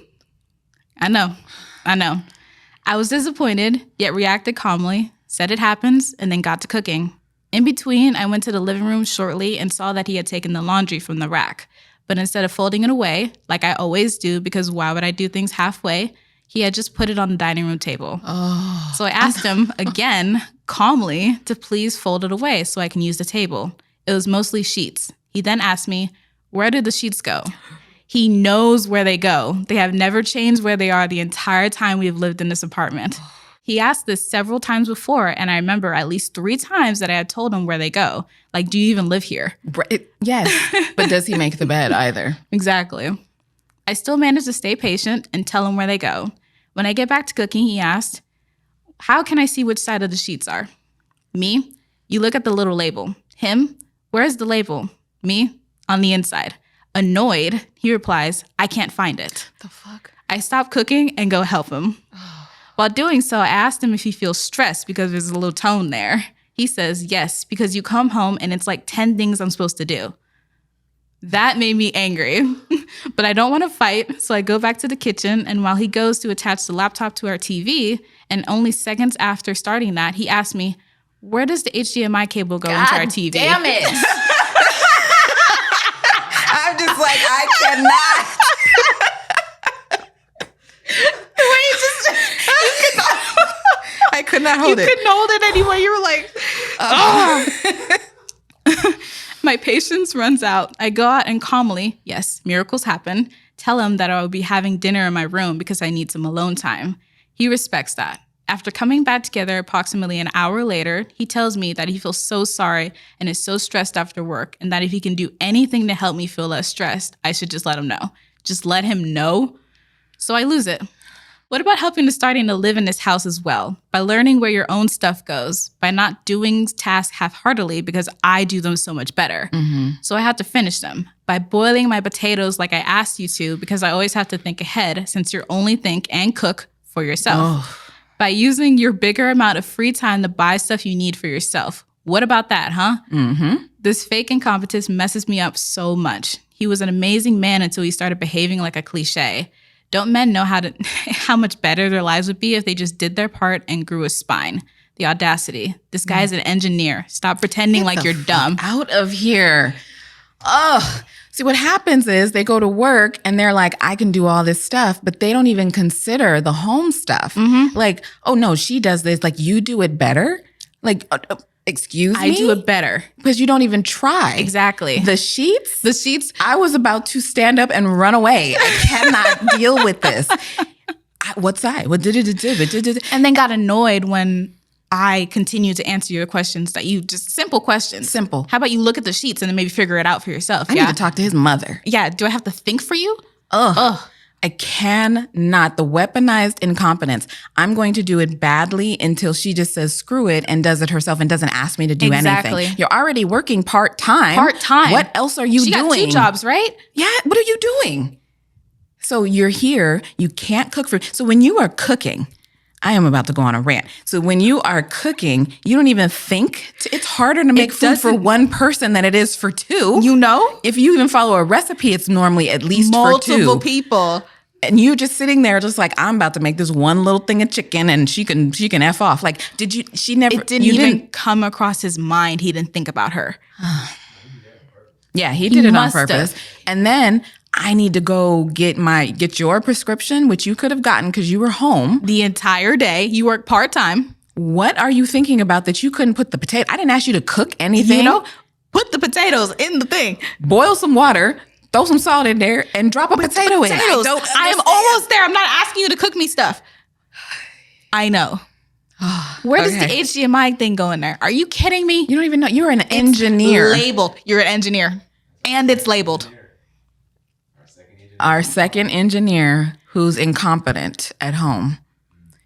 I know. I was disappointed, yet reacted calmly, said it happens, and then got to cooking. In between, I went to the living room shortly and saw that he had taken the laundry from the rack. But instead of folding it away, like I always do, because why would I do things halfway, He had just put it on the dining room table. Oh. So I asked him again, calmly, to please fold it away so I can use the table. It was mostly sheets. He then asked me, where did the sheets go? He knows where they go. They have never changed where they are the entire time we have lived in this apartment. He asked this several times before, and I remember at least 3 times that I had told him where they go. Like, do you even live here? Yes, but does he make the bed either? Exactly. I still managed to stay patient and tell him where they go. When I get back to cooking, he asked, how can I see which side of the sheets are? Me, you look at the little label. Him, where's the label? Me, on the inside. Annoyed, he replies, I can't find it. The fuck? I stop cooking and go help him. While doing so, I asked him if he feels stressed because there's a little tone there. He says, yes, because you come home and it's like 10 things I'm supposed to do. That made me angry, but I don't want to fight, so I go back to the kitchen, and while he goes to attach the laptop to our TV, and only seconds after starting that, he asked me, where does the HDMI cable go into our TV? Damn it. I'm just like, I cannot. I could not hold it. You couldn't hold it anymore. You were like, oh. My patience runs out. I go out and calmly, yes, miracles happen, tell him that I will be having dinner in my room because I need some alone time. He respects that. After coming back together approximately an hour later, he tells me that he feels so sorry and is so stressed after work, and that if he can do anything to help me feel less stressed, I should just let him know. Just let him know. So I lose it. What about helping to starting to live in this house as well? By learning where your own stuff goes, by not doing tasks half-heartedly because I do them so much better. Mm-hmm. So I have to finish them. By boiling my potatoes like I asked you to because I always have to think ahead since you only think and cook for yourself. Oh. By using your bigger amount of free time to buy stuff you need for yourself. What about that, huh? Mm-hmm. This fake incompetence messes me up so much. He was an amazing man until he started behaving like a cliche. Don't men know how much better their lives would be if they just did their part and grew a spine? The audacity. This guy is an engineer. Stop pretending like you're dumb. Out of here. Ugh. See, what happens is they go to work and they're like, I can do all this stuff, but they don't even consider the home stuff. Mm-hmm. Like, oh no, she does this. Like, you do it better? Like, excuse me? I do it better. Because you don't even try. Exactly. The sheets? The sheets. I was about to stand up and run away. I cannot deal with this. What side? What did it? And then got annoyed when I continue to answer your questions that you just simple questions. Simple. How about you look at the sheets and then maybe figure it out for yourself? I need to talk to his mother. Yeah. Do I have to think for you? Ugh. I cannot. The weaponized incompetence. I'm going to do it badly until she just says screw it and does it herself and doesn't ask me to do Exactly. anything. You're already working part-time. Part-time. What else are you She doing? got 2 jobs, right? Yeah. What are you doing? So you're here. You can't cook for. So when you are cooking, I am about to go on a rant. So when you are cooking, you don't even think. It's harder to make food for one person than it is for 2. You know? If you even follow a recipe, it's normally at least for 2. Multiple people. And you just sitting there just like, I'm about to make this one little thing of chicken and she can F off. Like, she never. It didn't even come across his mind. He didn't think about her. Yeah, he did it on must purpose. have. And then I need to go get your prescription, which you could have gotten because you were home. The entire day. You work part-time. What are you thinking about that you couldn't put the potato? I didn't ask you to cook anything. You know, put the potatoes in the thing. Boil some water, throw some salt in there, and drop a potato in. I am almost there. I'm not asking you to cook me stuff. I know. Where does the HDMI thing go in there? Are you kidding me? You don't even know. You're an engineer. Labeled. You're an engineer. And it's labeled. Our second engineer who's incompetent at home.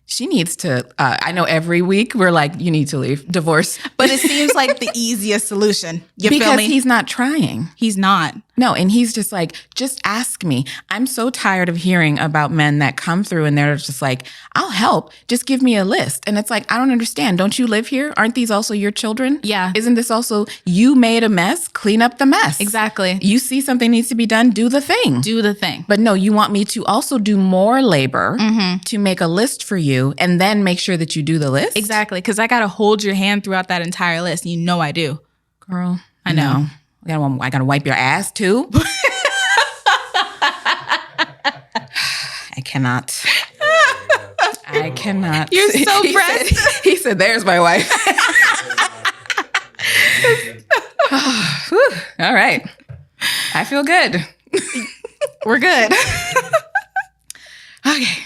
She needs to, I know every week we're like, you need to leave, divorce. But it seems like the easiest solution. You feel Because me? he's not trying. He's not. No, and he's just like, just ask me. I'm so tired of hearing about men that come through and they're just like, I'll help. Just give me a list. And it's like, I don't understand. Don't you live here? Aren't these also your children? Yeah. Isn't this also, you made a mess, clean up the mess. Exactly. You see something needs to be done, do the thing. Do the thing. But no, you want me to also do more labor to make a list for you and then make sure that you do the list? Exactly. Because I got to hold your hand throughout that entire list. You know I do. Girl, I know. I gotta wipe your ass too. I cannot. I cannot. You're so pressed. He said, there's my wife. All right. I feel good. We're good. Okay.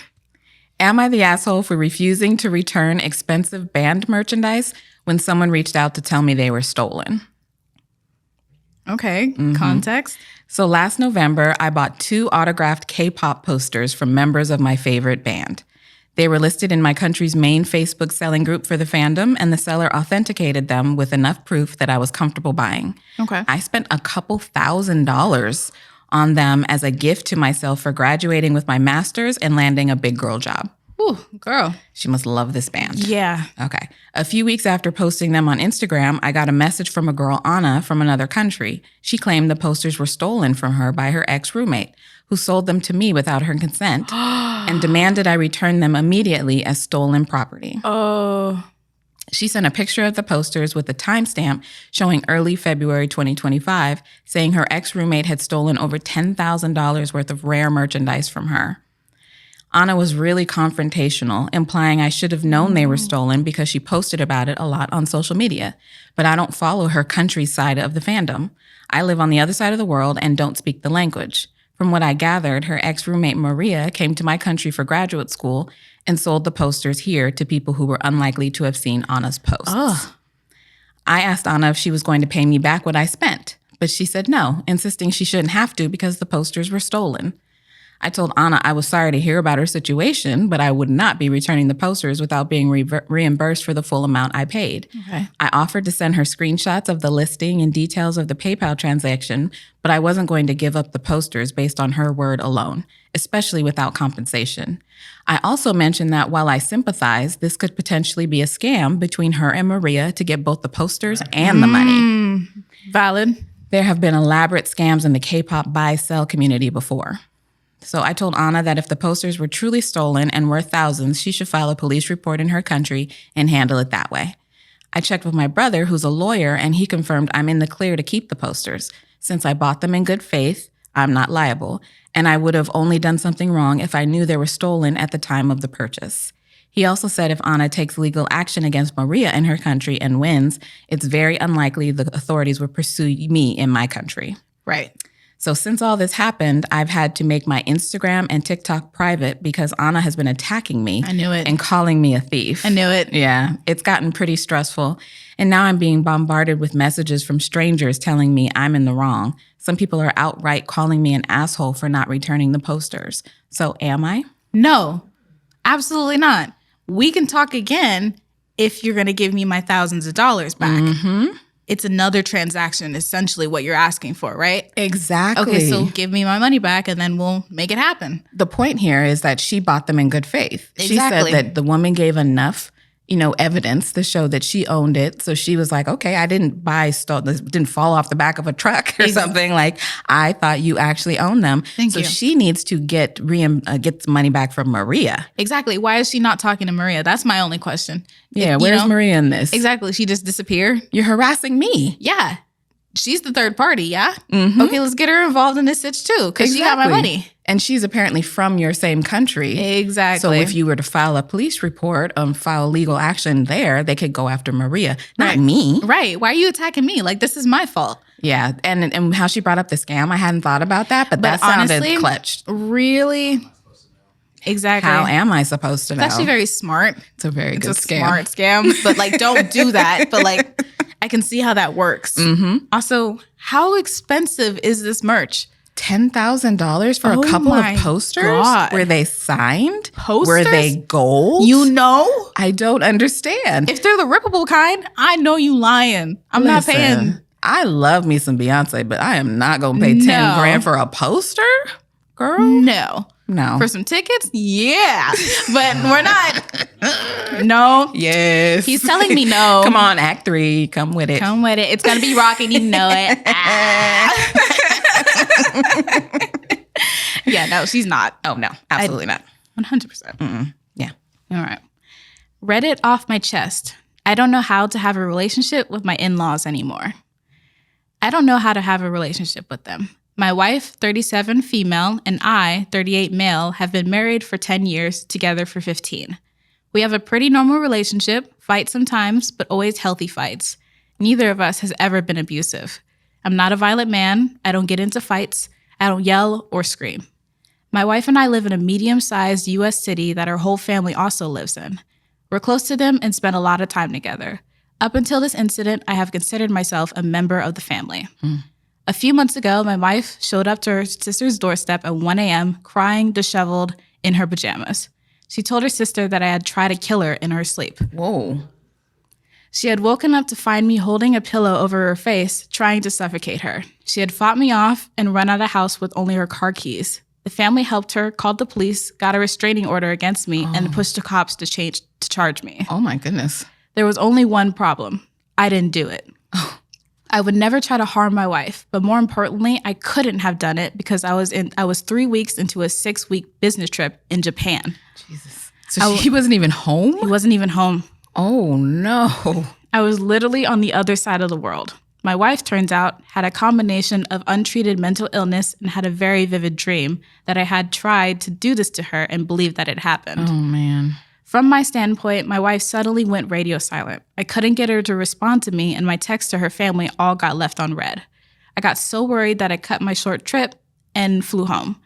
Am I the asshole for refusing to return expensive band merchandise when someone reached out to tell me they were stolen? Okay. Context. So last November, I bought 2 autographed K-pop posters from members of my favorite band. They were listed in my country's main Facebook selling group for the fandom, and the seller authenticated them with enough proof that I was comfortable buying. Okay. I spent a couple $1,000s on them as a gift to myself for graduating with my master's and landing a big girl job. Ooh, girl. She must love this band. Yeah. Okay. A few weeks after posting them on Instagram, I got a message from a girl, Anna, from another country. She claimed the posters were stolen from her by her ex-roommate, who sold them to me without her consent and demanded I return them immediately as stolen property. Oh. She sent a picture of the posters with a timestamp showing early February 2025, saying her ex-roommate had stolen over $10,000 worth of rare merchandise from her. Anna was really confrontational, implying I should have known they were stolen because she posted about it a lot on social media. But I don't follow her country's side of the fandom. I live on the other side of the world and don't speak the language. From what I gathered, her ex-roommate Maria came to my country for graduate school and sold the posters here to people who were unlikely to have seen Anna's posts. Ugh. I asked Anna if she was going to pay me back what I spent, but she said no, insisting she shouldn't have to because the posters were stolen. I told Anna I was sorry to hear about her situation, but I would not be returning the posters without being reimbursed for the full amount I paid. Okay. I offered to send her screenshots of the listing and details of the PayPal transaction, but I wasn't going to give up the posters based on her word alone, especially without compensation. I also mentioned that while I sympathize, this could potentially be a scam between her and Maria to get both the posters and the money. Valid. There have been elaborate scams in the K-pop buy-sell community before. So I told Anna that if the posters were truly stolen and worth thousands, she should file a police report in her country and handle it that way. I checked with my brother, who's a lawyer, and he confirmed I'm in the clear to keep the posters. Since I bought them in good faith, I'm not liable, and I would have only done something wrong if I knew they were stolen at the time of the purchase. He also said if Anna takes legal action against Maria in her country and wins, it's very unlikely the authorities will pursue me in my country. Right. So since all this happened, I've had to make my Instagram and TikTok private because Anna has been attacking me. I knew it. And calling me a thief. I knew it. Yeah, it's gotten pretty stressful. And now I'm being bombarded with messages from strangers telling me I'm in the wrong. Some people are outright calling me an asshole for not returning the posters. So am I? No, absolutely not. We can talk again if you're going to give me my thousands of dollars back. Mm-hmm. It's another transaction, essentially what you're asking for, right? Exactly. Okay, so give me my money back and then we'll make it happen. The point here is that she bought them in good faith. Exactly. She said that the woman gave enough, evidence to show that she owned it. So she was like, okay, I didn't didn't fall off the back of a truck or something. Like, I thought you actually owned them. Thank you. So she needs to get the money back from Maria. Exactly. Why is she not talking to Maria? That's my only question. Yeah, where's Maria in this? Exactly. She just disappeared. You're harassing me. Yeah. She's the third party, yeah? Mm-hmm. Okay, let's get her involved in this sitch too, because she got my money. And she's apparently from your same country. Exactly. So if you were to file a police report, file legal action there, they could go after Maria, not me. Right. Why are you attacking me? Like, this is my fault. Yeah. And how she brought up the scam, I hadn't thought about that, but that sounded honestly, clutched. Really? Exactly. How am I supposed to know? It's actually very smart. It's a very good scam. Smart scam. But like, don't do that. But like, I can see how that works. Mm-hmm. Also, how expensive is this merch? $10,000 for a couple of posters? God. Were they signed? Posters? Were they gold? You know? I don't understand. If they're the rippable kind, I know you lying. I'm not paying. I love me some Beyonce, but I am not going to pay 10 grand for a poster, girl. No. For some tickets? Yeah. But we're not. No. Yes. He's telling me no. Come on, Act 3. Come with it. Come with it. It's going to be rocking. You know it. Yeah, no, she's not. Oh, no. Absolutely not. 100%. Yeah. All right. Read it off my chest. I don't know how to have a relationship with my in-laws anymore. I don't know how to have a relationship with them. My wife, 37 female, and I, 38 male, have been married for 10 years, together for 15. We have a pretty normal relationship, fight sometimes, but always healthy fights. Neither of us has ever been abusive. I'm not a violent man. I don't get into fights. I don't yell or scream. My wife and I live in a medium-sized U.S. city that our whole family also lives in. We're close to them and spend a lot of time together. Up until this incident, I have considered myself a member of the family. A few months ago, my wife showed up to her sister's doorstep at 1 a.m., crying, disheveled, in her pajamas. She told her sister that I had tried to kill her in her sleep. Whoa. She had woken up to find me holding a pillow over her face, trying to suffocate her. She had fought me off and run out of the house with only her car keys. The family helped her, called the police, got a restraining order against me, and pushed the cops to charge me. Oh, my goodness. There was only one problem. I didn't do it. I would never try to harm my wife, but more importantly, I couldn't have done it because I was 3 weeks into a 6-week business trip in Japan. Jesus. So he wasn't even home? He wasn't even home. Oh, no. I was literally on the other side of the world. My wife, turns out, had a combination of untreated mental illness and had a very vivid dream that I had tried to do this to her and believed that it happened. Oh, man. From my standpoint, my wife suddenly went radio silent. I couldn't get her to respond to me, and my texts to her family all got left on read. I got so worried that I cut my short trip and flew home.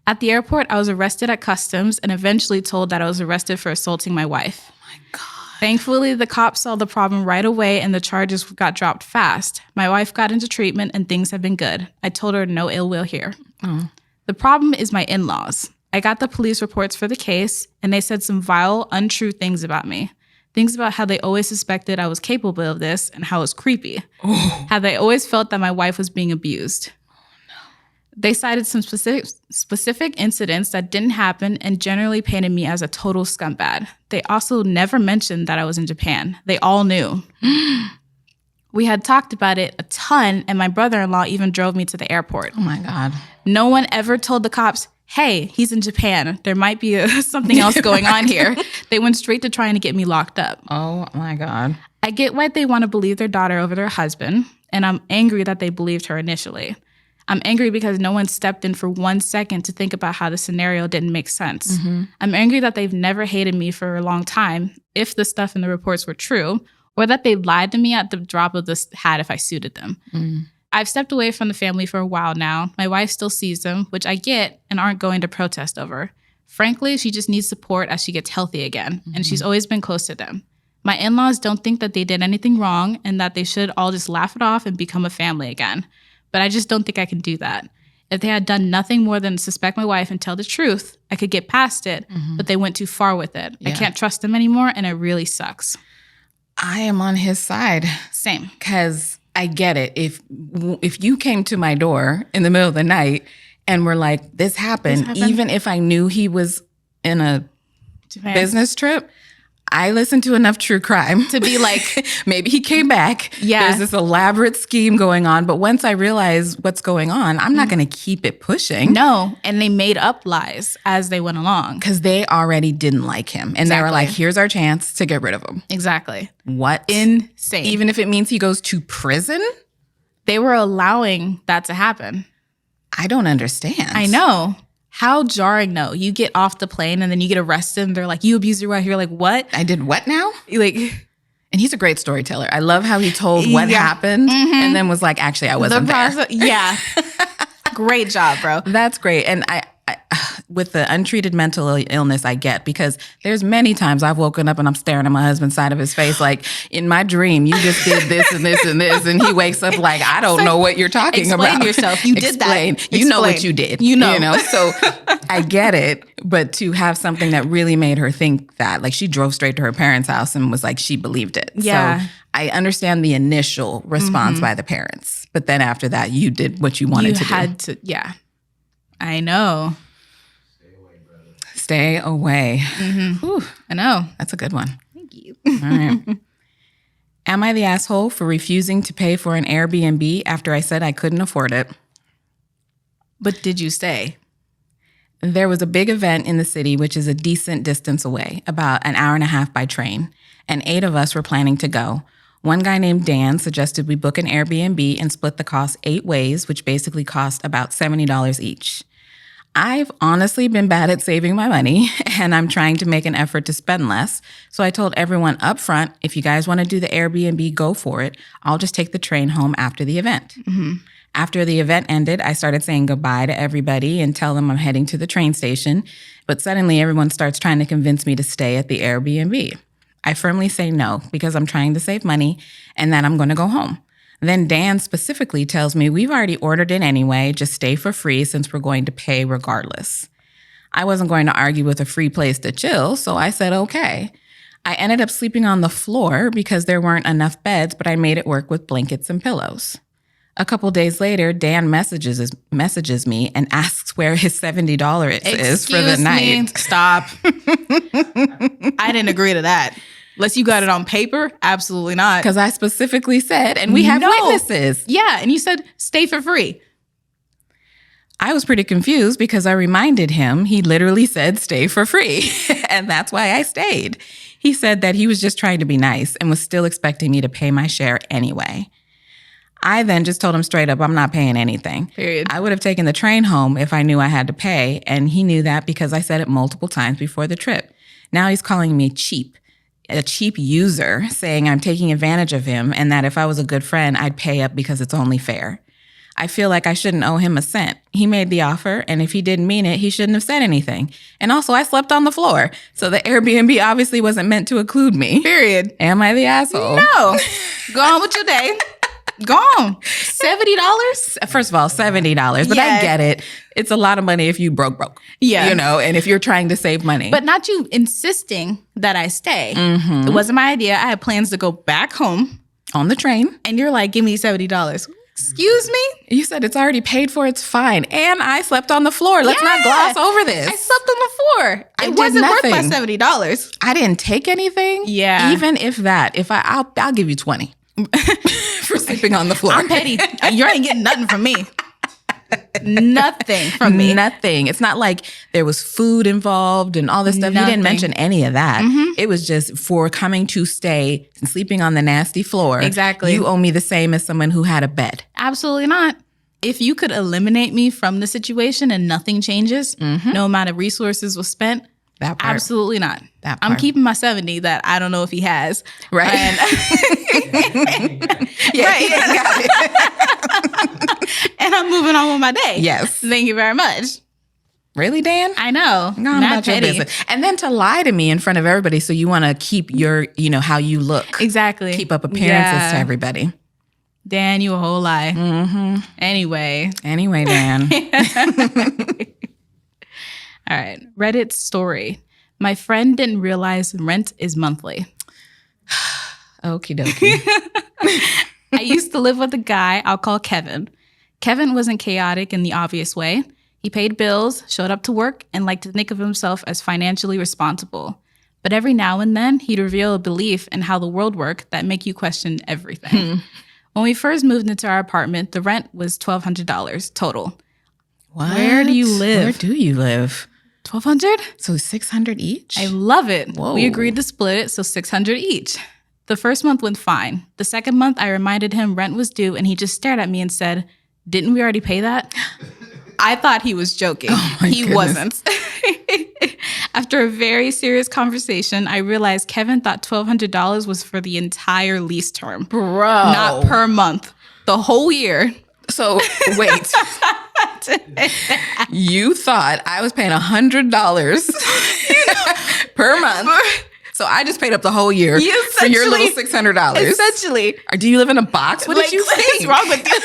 At the airport, I was arrested at customs and eventually told that I was arrested for assaulting my wife. Oh, my God. Thankfully, the cops saw the problem right away and the charges got dropped fast. My wife got into treatment and things have been good. I told her no ill will here. Oh. The problem is my in-laws. I got the police reports for the case and they said some vile, untrue things about me. Things about how they always suspected I was capable of this and how it was creepy. Oh. How they always felt that my wife was being abused. They cited some specific incidents that didn't happen and generally painted me as a total scumbag. They also never mentioned that I was in Japan. They all knew. We had talked about it a ton, and my brother-in-law even drove me to the airport. Oh, my God. No one ever told the cops, hey, he's in Japan. There might be something else going on here. They went straight to trying to get me locked up. Oh, my God. I get why they want to believe their daughter over their husband, and I'm angry that they believed her initially. I'm angry because no one stepped in for 1 second to think about how the scenario didn't make sense. I'm angry that they've never hated me for a long time, if the stuff in the reports were true, or that they lied to me at the drop of the hat if I suited them. I've stepped away from the family for a while now. My wife still sees them, which I get and aren't going to protest over. Frankly, she just needs support as she gets healthy again, and she's always been close to them. My in-laws don't think that they did anything wrong and that they should all just laugh it off and become a family again. But I just don't think I can do that. If they had done nothing more than suspect my wife and tell the truth, I could get past it, but they went too far with it. Yeah. I can't trust them anymore, and it really sucks. I am on his side. Same. Because I get it. If you came to my door in the middle of the night and were like, this happened, even if I knew he was in a Japan. business trip, I listened to enough true crime To be like, maybe he came back. Yeah. There's this elaborate scheme going on. But once I realize what's going on, I'm not going to keep it pushing. no. And they made up lies as they went along. Because they already didn't like him. And they were like, here's our chance to get rid of him. Exactly. What? Insane. Even if it means he goes to prison? They were allowing that to happen. I don't understand. I know. How jarring, though. You get off the plane and then you get arrested and they're like, you abused your wife. You're like, what? I did what now? Like, And he's a great storyteller. I love how he told what Yeah. happened and then was like, actually, I wasn't there. Yeah. Great job, bro. That's great. And I with the untreated mental illness, I get, because there's many times I've woken up and I'm staring at my husband's side of his face like, in my dream, you just did this and this and this. And he wakes up like, I don't know what you're talking about. Explain yourself. You did that. You know what Explain. you did. You know. So I get it. But to have something that really made her think that, like, she drove straight to her parents' house and was like, she believed it. Yeah. So I understand the initial response by the parents. But then after that, you did what you wanted to do. You had to, yeah. I know. Stay away. Whew, I know. that's a good one. Thank you. All right. Am I the asshole for refusing to pay for an Airbnb after I said I couldn't afford it? But did you stay? There was a big event in the city, which is a decent distance away, about an hour and a half by train, and 8 of us were planning to go. One guy named Dan suggested we book an Airbnb and split the cost 8 ways, which basically cost about $70 each. I've honestly been bad at saving my money, and I'm trying to make an effort to spend less. So I told everyone up front, if you guys want to do the Airbnb, go for it. I'll just take the train home after the event. After the event ended, I started saying goodbye to everybody and tell them I'm heading to the train station. But suddenly everyone starts trying to convince me to stay at the Airbnb. I firmly say no because I'm trying to save money and that I'm going to go home. Then Dan specifically tells me we've already ordered it anyway, just stay for free since we're going to pay regardless. I wasn't going to argue with a free place to chill, so I said okay. I ended up sleeping on the floor because there weren't enough beds, but I made it work with blankets and pillows. A couple days later, Dan messages me and asks where his $70 is for the night. Stop. I didn't agree to that. Unless you got it on paper, absolutely not. Because I specifically said, and we have witnesses. Yeah, and you said stay for free. I was pretty confused because I reminded him he literally said stay for free, and that's why I stayed. He said that he was just trying to be nice and was still expecting me to pay my share anyway. I then just told him straight up, I'm not paying anything. Period. I would have taken the train home if I knew I had to pay, and he knew that because I said it multiple times before the trip. Now he's calling me cheap. A cheap user, saying I'm taking advantage of him and that if I was a good friend, I'd pay up because it's only fair. I feel like I shouldn't owe him a cent. He made the offer, and if he didn't mean it, he shouldn't have said anything. And also, I slept on the floor, so the Airbnb obviously wasn't meant to include me. Period. Am I the asshole? No. Go on with your day. Go on. $70? First of all, $70, but Yeah. I get it. It's a lot of money if you broke. Yeah. You know, and if you're trying to save money. But not you insisting that I stay. Mm-hmm. It wasn't my idea. I had plans to go back home. On the train. And you're like, give me $70. Excuse me? You said it's already paid for, it's fine. And I slept on the floor. Let's not gloss over this. I slept on the floor. I It did wasn't nothing. worth my $70. I didn't take anything. Yeah. Even if that, I'll give you 20 for sleeping on the floor. I'm petty. You ain't getting nothing from me. Nothing from me. Nothing. It's not like there was food involved and all this stuff. He Nothing. didn't mention any of that. It was just for coming to stay and sleeping on the nasty floor. Exactly. You owe me the same as someone who had a bed. Absolutely not. If you could eliminate me from the situation and nothing changes, no amount of resources was spent, That part. absolutely not. That I'm part. keeping my 70 that I don't know if he has. Right. And Yeah, Right. he ain't got it. and I'm moving on with my day. Yes. Thank you very much. Really, Dan? I know. Go on Not about your petty. business. And then to lie to me in front of everybody, so you want to keep your, how you look. Exactly. Keep up appearances Yeah. to everybody. Dan, you a whole lie. Anyway. Anyway, Dan. All right. Reddit story. My friend didn't realize rent is monthly. Okie dokie. I used to live with a guy I'll call Kevin. Kevin wasn't chaotic in the obvious way. He paid bills, showed up to work, and liked to think of himself as financially responsible. But every now and then, he'd reveal a belief in how the world worked that make you question everything. When we first moved into our apartment, the rent was $1,200 total. What? Where do you live? Where do you live? $1,200? So 600 each? I love it. Whoa. We agreed to split it, so $600 each. The first month went fine. The second month, I reminded him rent was due, and he just stared at me and said, "Didn't we already pay that?" I thought he was joking. He goodness. wasn't. After a very serious conversation, I realized Kevin thought $1,200 was for the entire lease term, Bro. not per month, the whole year. So, wait. You thought I was paying $100 per month. So I just paid up the whole year for your little $600. Essentially. Or do you live in a box? What did you What think? is wrong with you?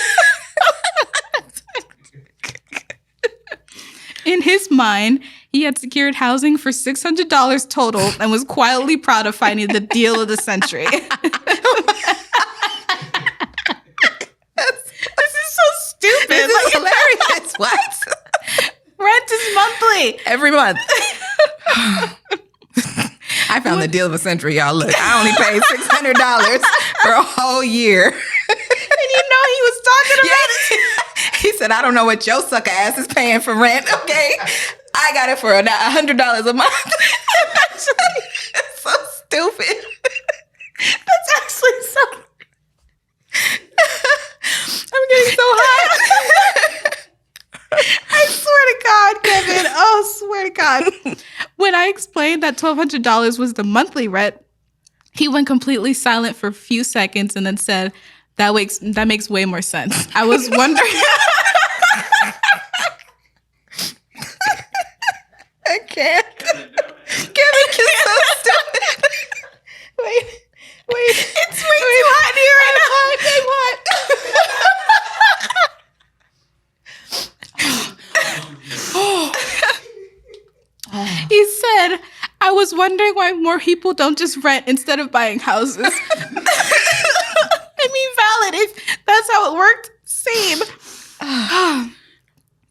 In his mind, he had secured housing for $600 total and was quietly proud of finding the deal of the century. This is so stupid. This is hilarious. What? Rent is monthly. Every month. I found the deal of a century, y'all. Look, I only paid $600 for a whole year. And you know he was talking about it. He said, I don't know what your sucker ass is paying for rent, okay? I got it for $100 a month. It's so stupid. That's actually so... I'm getting so hot. I swear to God, When I explained that $1,200 was the monthly rent, he went completely silent for a few seconds and then said, that makes way more sense. I was wondering. I can't. Kevin is so stupid. Wait. It's way too hot here right now. He said, I was wondering why more people don't just rent instead of buying houses. I mean, valid. If that's how it worked, same.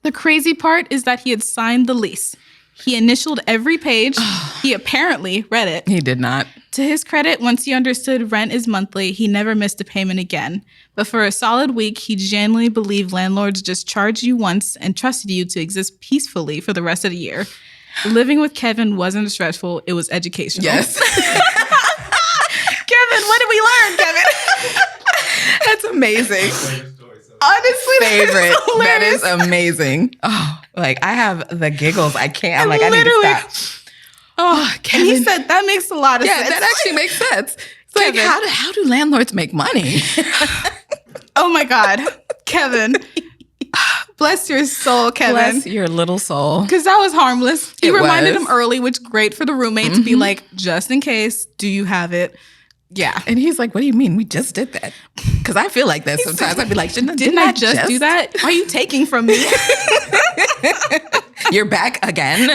The crazy part is that he had signed the lease. He initialed every page. He apparently read it. He did not. To his credit, once he understood rent is monthly, he never missed a payment again. But for a solid week, he genuinely believed landlords just charged you once and trusted you to exist peacefully for the rest of the year. Living with Kevin wasn't stressful. It was educational. Yes. Kevin, what did we learn, Kevin? That's amazing. Honestly, Favorite. That hilarious. is amazing. Oh, like I have the giggles. I can't. I'm like, I need Literally. to stop. Oh, Kevin. and he said that makes a lot of Yeah, sense. that actually makes sense. It's like, Kevin. how do landlords make money? Oh my God, Kevin. Bless your soul, Kevin. Bless your little soul. Because that was harmless. He It reminded was. him early, which great for the roommate to be like, just in case, do you have it? Yeah. And he's like, what do you mean? We just did that. Because I feel like that sometimes. I'd be like, didn't I just do that? Are you taking from me? You're back again.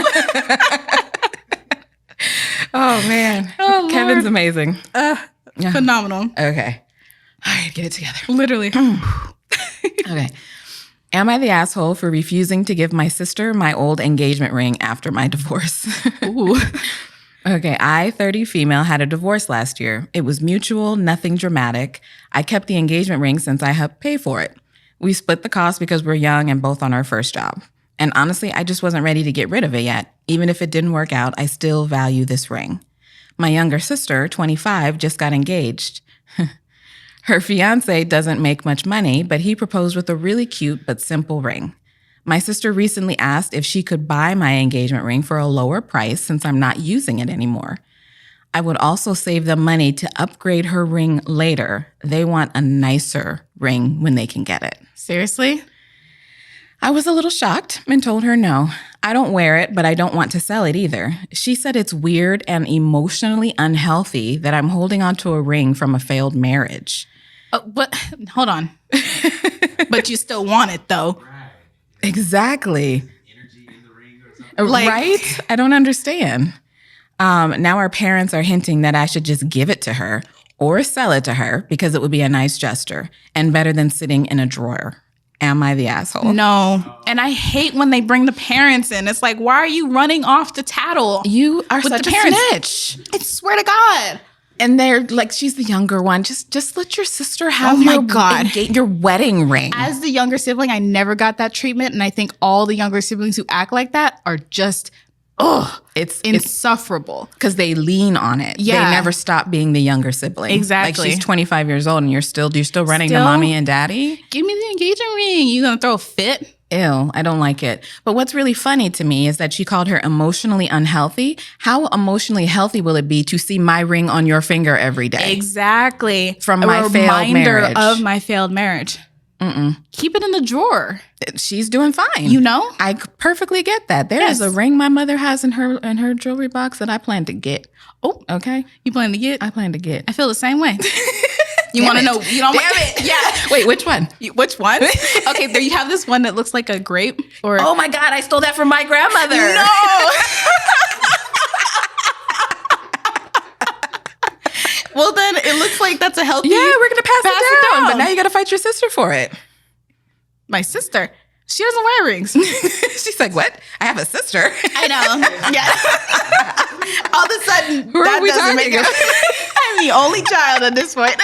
Oh, man. Oh, Kevin's Lord. amazing. Phenomenal. Okay. All right, get it together. Literally. Okay. Am I the asshole for refusing to give my sister my old engagement ring after my divorce? Ooh. Okay, I, 30 female, had a divorce last year. It was mutual, nothing dramatic. I kept the engagement ring since I helped pay for it. We split the cost because we're young and both on our first job. And honestly, I just wasn't ready to get rid of it yet. Even if it didn't work out, I still value this ring. My younger sister, 25, just got engaged. Her fiance doesn't make much money, but he proposed with a really cute but simple ring. My sister recently asked if she could buy my engagement ring for a lower price since I'm not using it anymore. I would also save them money to upgrade her ring later. They want a nicer ring when they can get it. Seriously? I was a little shocked and told her no. I don't wear it, but I don't want to sell it either. She said it's weird and emotionally unhealthy that I'm holding onto a ring from a failed marriage. But hold on. But you still want it, though. Exactly. Energy in the ring or something. Like- Right? I don't understand. Now our parents are hinting that I should just give it to her or sell it to her because it would be a nice gesture and better than sitting in a drawer. Am I the asshole? No. And I hate when they bring the parents in. It's like, why are you running off to tattle? You are With such the a parents. snitch. I swear to God. And they're like, she's the younger one. Just let your sister have Oh my your, God. your wedding ring. As the younger sibling, I never got that treatment. And I think all the younger siblings who act like that are just, It's insufferable. because they lean on it. Yeah. They never stop being the younger sibling. Exactly. Like she's 25 years old and you're still running to Still? mommy and daddy. Give me the engagement ring. You gonna throw a fit? Ew, I don't like it. But what's really funny to me is that she called her emotionally unhealthy. How emotionally healthy will it be to see my ring on your finger every day? Exactly. From my failed reminder marriage. of my failed marriage. Keep it in the drawer. She's doing fine. You know? I perfectly get that. There is Yes. a ring my mother has in her jewelry box that I plan to get. Oh, Okay? you plan to get? I plan to get. I feel the same way. You Damn want to it. know? You don't Damn it. Yeah. Wait, which one? Which one? Okay, there you have this one that looks like a grape. Or Oh my God, I stole that from my grandmother. Well, then it looks like that's a healthy. Yeah, we're going to pass it down. But down. now you got to fight your sister for it. My sister, she doesn't wear rings. She's like, what? I have a sister. I know. Yeah. All of a sudden, Who are that we doesn't talking make it. I'm the only child at this point.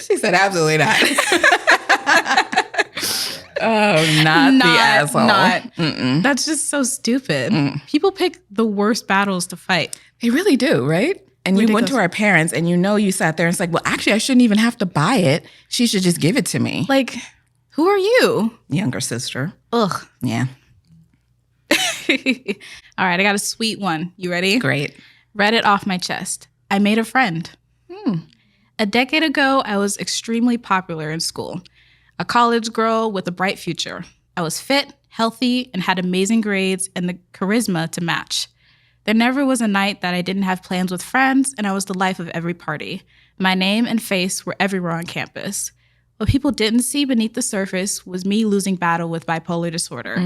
She said, absolutely not. Oh, not the asshole. Not. That's just so stupid. People pick the worst battles to fight. They really do, right? And you went to Ridiculous. our parents and you sat there and it's like, well, actually, I shouldn't even have to buy it. She should just give it to me. Like, who are you? Younger sister. Ugh. Yeah. All right, I got a sweet one. You ready? Great. Read it off my chest. I made a friend. A decade ago, I was extremely popular in school. A college girl with a bright future. I was fit, healthy, and had amazing grades and the charisma to match. There never was a night that I didn't have plans with friends, and I was the life of every party. My name and face were everywhere on campus. What people didn't see beneath the surface was me losing battle with bipolar disorder.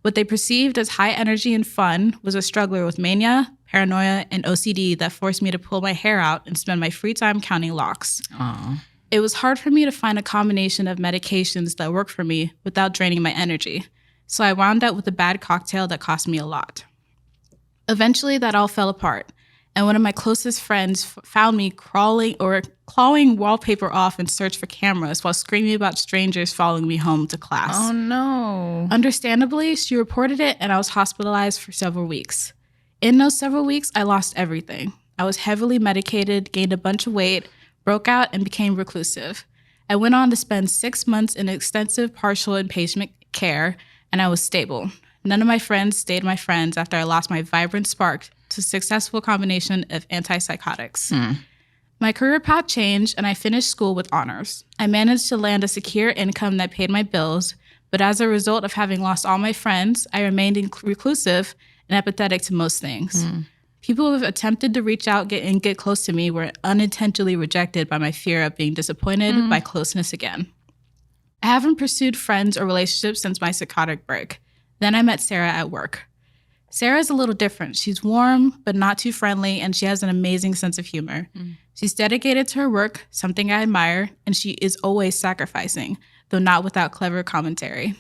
What they perceived as high energy and fun was a struggler with mania, paranoia, and OCD that forced me to pull my hair out and spend my free time counting locks. Aww. It was hard for me to find a combination of medications that worked for me without draining my energy. So I wound up with a bad cocktail that cost me a lot. Eventually, that all fell apart. And one of my closest friends found me clawing wallpaper off in search for cameras while screaming about strangers following me home to class. Oh, no. Understandably, she reported it and I was hospitalized for several weeks. In those several weeks, I lost everything. I was heavily medicated, gained a bunch of weight, broke out, and became reclusive. I went on to spend 6 months in extensive partial inpatient care, and I was stable. None of my friends stayed my friends after I lost my vibrant spark to a successful combination of antipsychotics. My career path changed, and I finished school with honors. I managed to land a secure income that paid my bills, but as a result of having lost all my friends, I remained reclusive and apathetic to most things. People who have attempted to reach out and get close to me were unintentionally rejected by my fear of being disappointed by closeness again. I haven't pursued friends or relationships since my psychotic break. Then I met Sarah at work. Sarah is a little different. She's warm, but not too friendly, and she has an amazing sense of humor. She's dedicated to her work, something I admire, and she is always sacrificing, though not without clever commentary.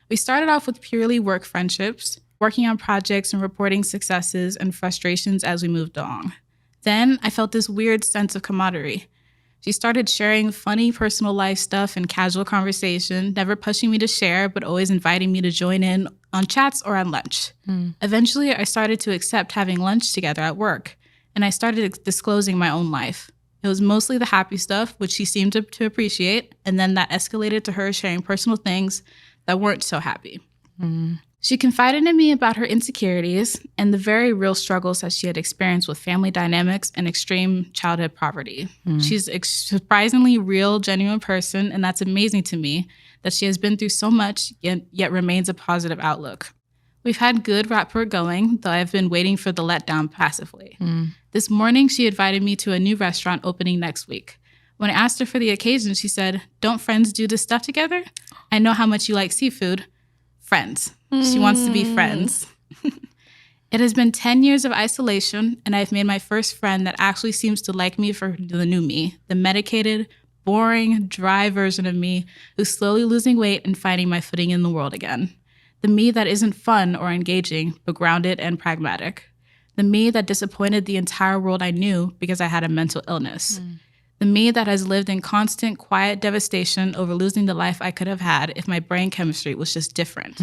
We started off with purely work friendships, working on projects and reporting successes and frustrations as we moved along. Then I felt this weird sense of camaraderie. She started sharing funny personal life stuff and casual conversation, never pushing me to share, but always inviting me to join in on chats or on lunch. Eventually, I started to accept having lunch together at work, and I started disclosing my own life. It was mostly the happy stuff, which she seemed to appreciate, and then that escalated to her sharing personal things that weren't so happy. She confided in me about her insecurities and the very real struggles that she had experienced with family dynamics and extreme childhood poverty. She's a surprisingly real, genuine person, and that's amazing to me that she has been through so much, yet remains a positive outlook. We've had good rapport going, though I've been waiting for the letdown passively. This morning, she invited me to a new restaurant opening next week. When I asked her for the occasion, she said, "Don't friends do this stuff together? I know how much you like seafood." Friends. She wants to be friends. It has been 10 years of isolation, and I've made my first friend that actually seems to like me for the new me, the medicated, boring, dry version of me who's slowly losing weight and finding my footing in the world again. The me that isn't fun or engaging, but grounded and pragmatic. The me that disappointed the entire world I knew because I had a mental illness. The me that has lived in constant, quiet devastation over losing the life I could have had if my brain chemistry was just different.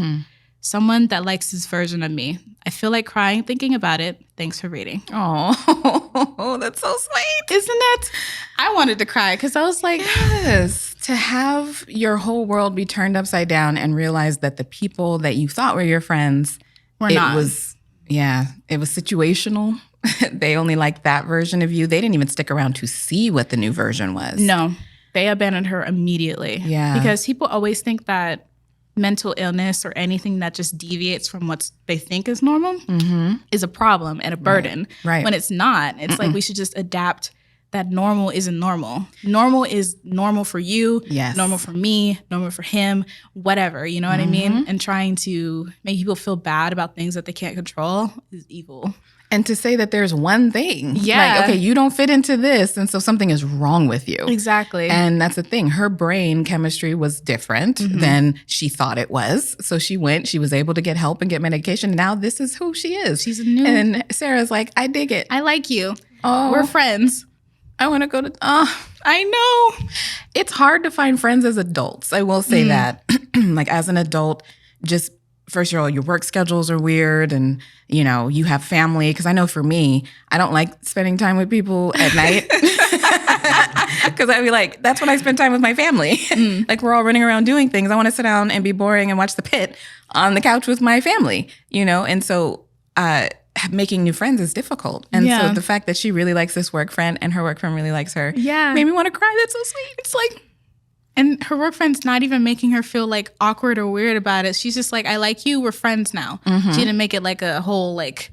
Someone that likes this version of me. I feel like crying thinking about it. Thanks for reading. Oh, that's so sweet. Isn't it? I wanted to cry because I was like, Yes, to have your whole world be turned upside down and realize that the people that you thought were your friends, we're not. it was situational. They only liked that version of you. They didn't even stick around to see what the new version was. No, they abandoned her immediately. Yeah. Because people always think that mental illness or anything that just deviates from what they think is normal is a problem and a burden. Right. When it's not. It's like we should just adapt that normal isn't normal. Normal is normal for you, normal for me, normal for him, whatever. You know what I mean? And trying to make people feel bad about things that they can't control is evil. And to say that there's one thing. Yeah. Like, okay, you don't fit into this, and so something is wrong with you. Exactly. And that's the thing. Her brain chemistry was different than she thought it was. So she was able to get help and get medication. Now this is who she is. She's a new. And Sarah's like, I dig it. I like you. Oh, We're friends. I want to go to, I know. It's hard to find friends as adults. I will say that. Like as an adult, just first of all, your work schedules are weird and, you know, you have family. Because I know for me, I don't like spending time with people at night. Because I'd be like, that's when I spend time with my family. Like we're all running around doing things. I want to sit down and be boring and watch The Pit on the couch with my family, you know? And so making new friends is difficult. And so the fact that she really likes this work friend and her work friend really likes her made me want to cry. That's so sweet. It's like, and her work friend's not even making her feel like awkward or weird about it. She's just like, I like you. We're friends now. She didn't make it like a whole like,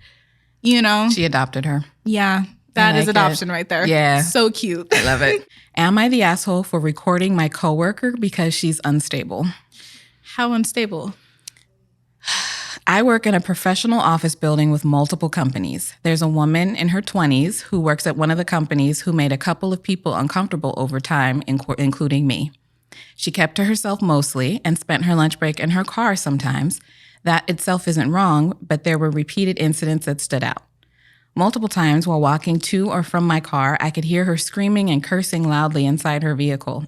you know. She adopted her. Yeah. That is adoption right there. Yeah. So cute. I love it. Am I the asshole for recording my coworker because she's unstable? How unstable? I work in a professional office building with multiple companies. There's a woman in her 20s who works at one of the companies who made a couple of people uncomfortable over time, including me. She kept to herself mostly and spent her lunch break in her car sometimes. That itself isn't wrong, but there were repeated incidents that stood out. Multiple times while walking to or from my car, I could hear her screaming and cursing loudly inside her vehicle.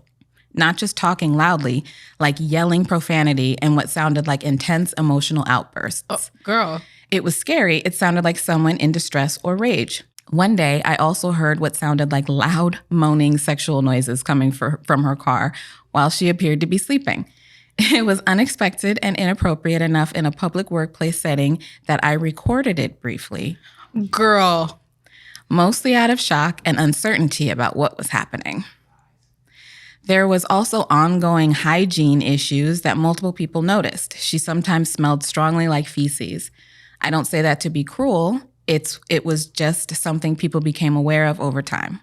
Not just talking loudly, like yelling profanity and what sounded like intense emotional outbursts. Oh, girl. It was scary. It sounded like someone in distress or rage. One day, I also heard what sounded like loud, moaning sexual noises coming from her car while she appeared to be sleeping. It was unexpected and inappropriate enough in a public workplace setting that I recorded it briefly. Girl. Mostly out of shock and uncertainty about what was happening. There was also ongoing hygiene issues that multiple people noticed. She sometimes smelled strongly like feces. I don't say that to be cruel. It was just something people became aware of over time.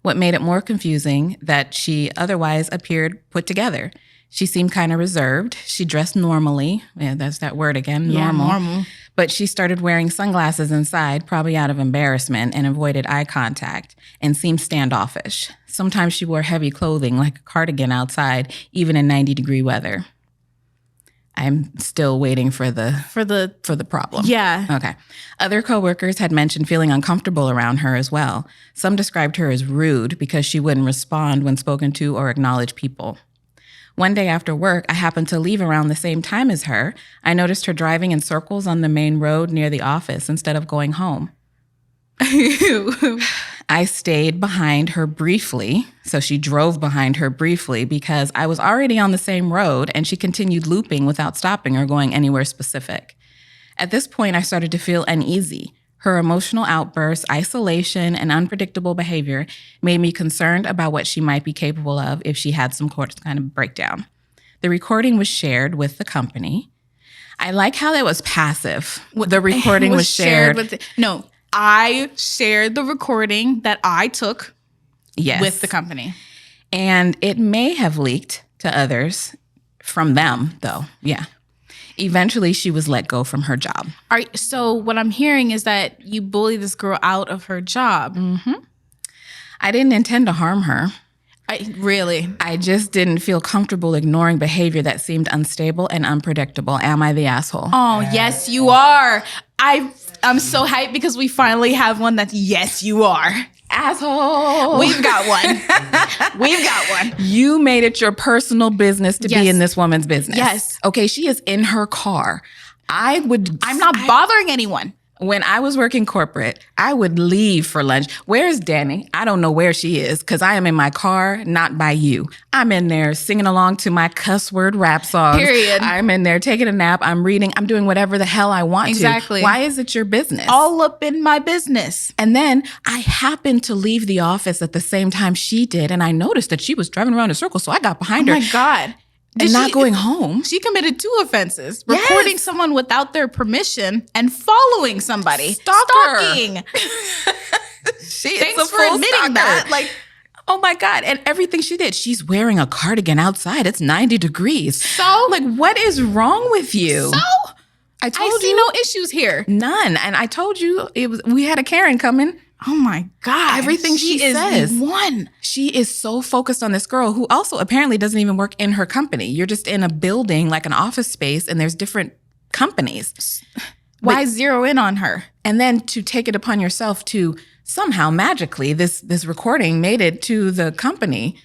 What made it more confusing that she otherwise appeared put together. She seemed kind of reserved. She dressed normally. Yeah, that's that word again, normal. Yeah, normal. But she started wearing sunglasses inside, probably out of embarrassment, and avoided eye contact and seemed standoffish. Sometimes she wore heavy clothing like a cardigan outside, even in 90-degree weather. I'm still waiting for the problem. Yeah. Okay. Other coworkers had mentioned feeling uncomfortable around her as well. Some described her as rude because she wouldn't respond when spoken to or acknowledge people. One day after work, I happened to leave around the same time as her. I noticed her driving in circles on the main road near the office instead of going home. I stayed behind her briefly, so she drove behind her briefly because I was already on the same road and she continued looping without stopping or going anywhere specific. At this point, I started to feel uneasy. Her emotional outbursts, isolation, and unpredictable behavior made me concerned about what she might be capable of if she had some kind of breakdown. The recording was shared with the company. I like how that was passive. The recording was shared. No, I shared the recording that I took with the company. And it may have leaked to others from them, though. Yeah. Eventually, she was let go from her job. So what I'm hearing is that you bullied this girl out of her job. Mm-hmm. I didn't intend to harm her. Really? I just didn't feel comfortable ignoring behavior that seemed unstable and unpredictable. Am I the asshole? Oh, yes, you are. I'm so hyped because we finally have one that's yes, you are. Asshole. We've got one. We've got one. You made it your personal business to be in this woman's business. Yes. Okay, she is in her car. I'm not bothering anyone. When I was working corporate, I would leave for lunch. Where's Danny? I don't know where she is because I am in my car, not by you. I'm in there singing along to my cuss word rap songs. Period. I'm in there taking a nap. I'm reading. I'm doing whatever the hell I want to. Exactly. Why is it your business? All up in my business. And then I happened to leave the office at the same time she did, and I noticed that she was driving around in circles, so I got behind her. Oh my God. And not going home. She committed 2 offenses. Yes. Recording someone without their permission and following somebody. Stalking. Thanks for admitting that. Like, oh my God. And everything she did. She's wearing a cardigan outside. It's 90 degrees. So? Like, what is wrong with you? So? I see no issues here. None. And I told you we had a Karen coming. Oh my God. Everything she says. Is one. She is so focused on this girl who also apparently doesn't even work in her company. You're just in a building, like an office space, and there's different companies. Why zero in on her? And then to take it upon yourself to somehow magically, this recording made it to the company.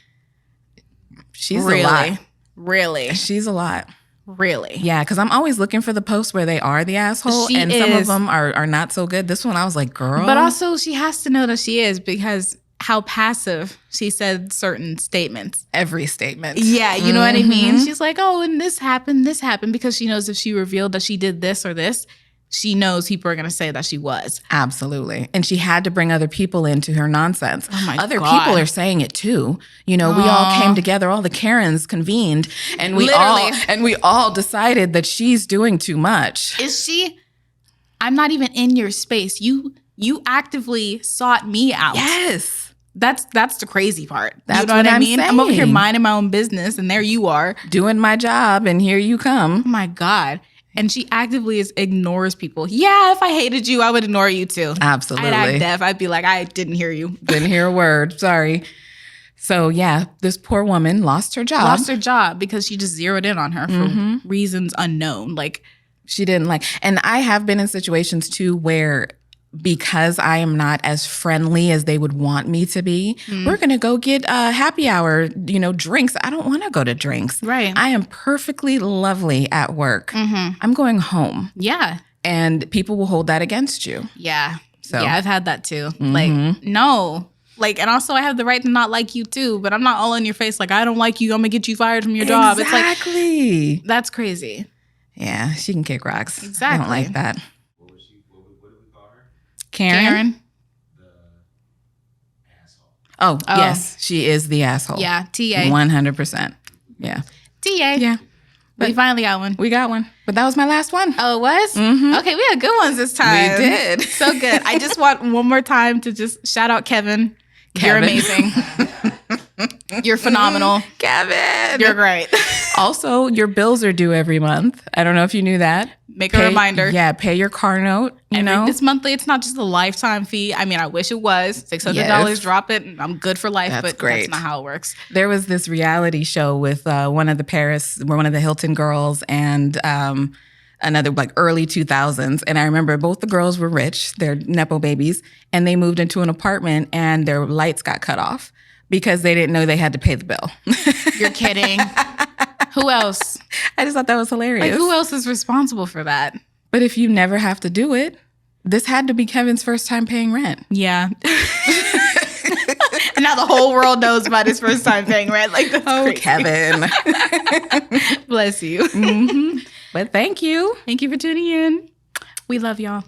She's a lot. Really? She's a lot. Really? Yeah, because I'm always looking for the posts where they are the asshole, and some of them are not so good. This one, I was like, girl. But also, she has to know that she is, because how passive she said certain statements. Every statement. Yeah, you know what I mean? She's like, oh, and this happened, because she knows if she revealed that she did this or this, she knows people are going to say that she was. Absolutely. And she had to bring other people into her nonsense. Oh my other God. people are saying it too. You know, we all came together, all the Karens convened, and we all decided that she's doing too much. Is she? I'm not even in your space. You actively sought me out. Yes. That's the crazy part. That's you know what I I'm mean? I'm over here saying. minding my own business, and there you are. Doing my job, and here you come. Oh my God. And she actively ignores people. Yeah, if I hated you, I would ignore you too. Absolutely. I'd act deaf. I'd be like, I didn't hear you. Didn't hear a word. Sorry. So yeah, this poor woman lost her job. Lost her job because she just zeroed in on her for reasons unknown. Like, She didn't like. And I have been in situations too where, because I am not as friendly as they would want me to be, we're going to go get happy hour, drinks. I don't want to go to drinks. Right. I am perfectly lovely at work. I'm going home. yeah. And people will hold that against you. Yeah. So- Yeah, I've had that too. Like, no. Like, and also I have the right to not like you too, but I'm not all in your face like, I don't like you, I'm going to get you fired from your job. Exactly. It's like, that's crazy. Yeah, she can kick rocks. I Exactly. don't like that. What was she? What did we call her? Karen? The asshole. Oh, yes. She is the asshole. Yeah, TA. 100%. Yeah. TA. Yeah. We finally got one. We got one. But that was my last one. Oh, it was? Okay, we had good ones this time. We did. So good. I just want one more time to just shout out Kevin. You're Kevin. amazing. You're phenomenal. Kevin. You're great. Also, your bills are due every month. I don't know if you knew that. Make a reminder. Yeah, pay your car note, you know. It's monthly. It's not just a lifetime fee. I mean, I wish it was. $600, Yes. drop it, and I'm good for life, That's but great. that's not how it works. There was this reality show with one of the Hilton girls and another like early 2000s. And I remember both the girls were rich. They're Nepo babies. And they moved into an apartment and their lights got cut off because they didn't know they had to pay the bill. You're kidding. Who else? I just thought that was hilarious. Like, who else is responsible for that? But if you never have to do it, this had to be Kevin's first time paying rent. Yeah. And now the whole world knows about his first time paying rent. Like, that's crazy. Kevin. Bless you. But thank you. Thank you for tuning in. We love y'all.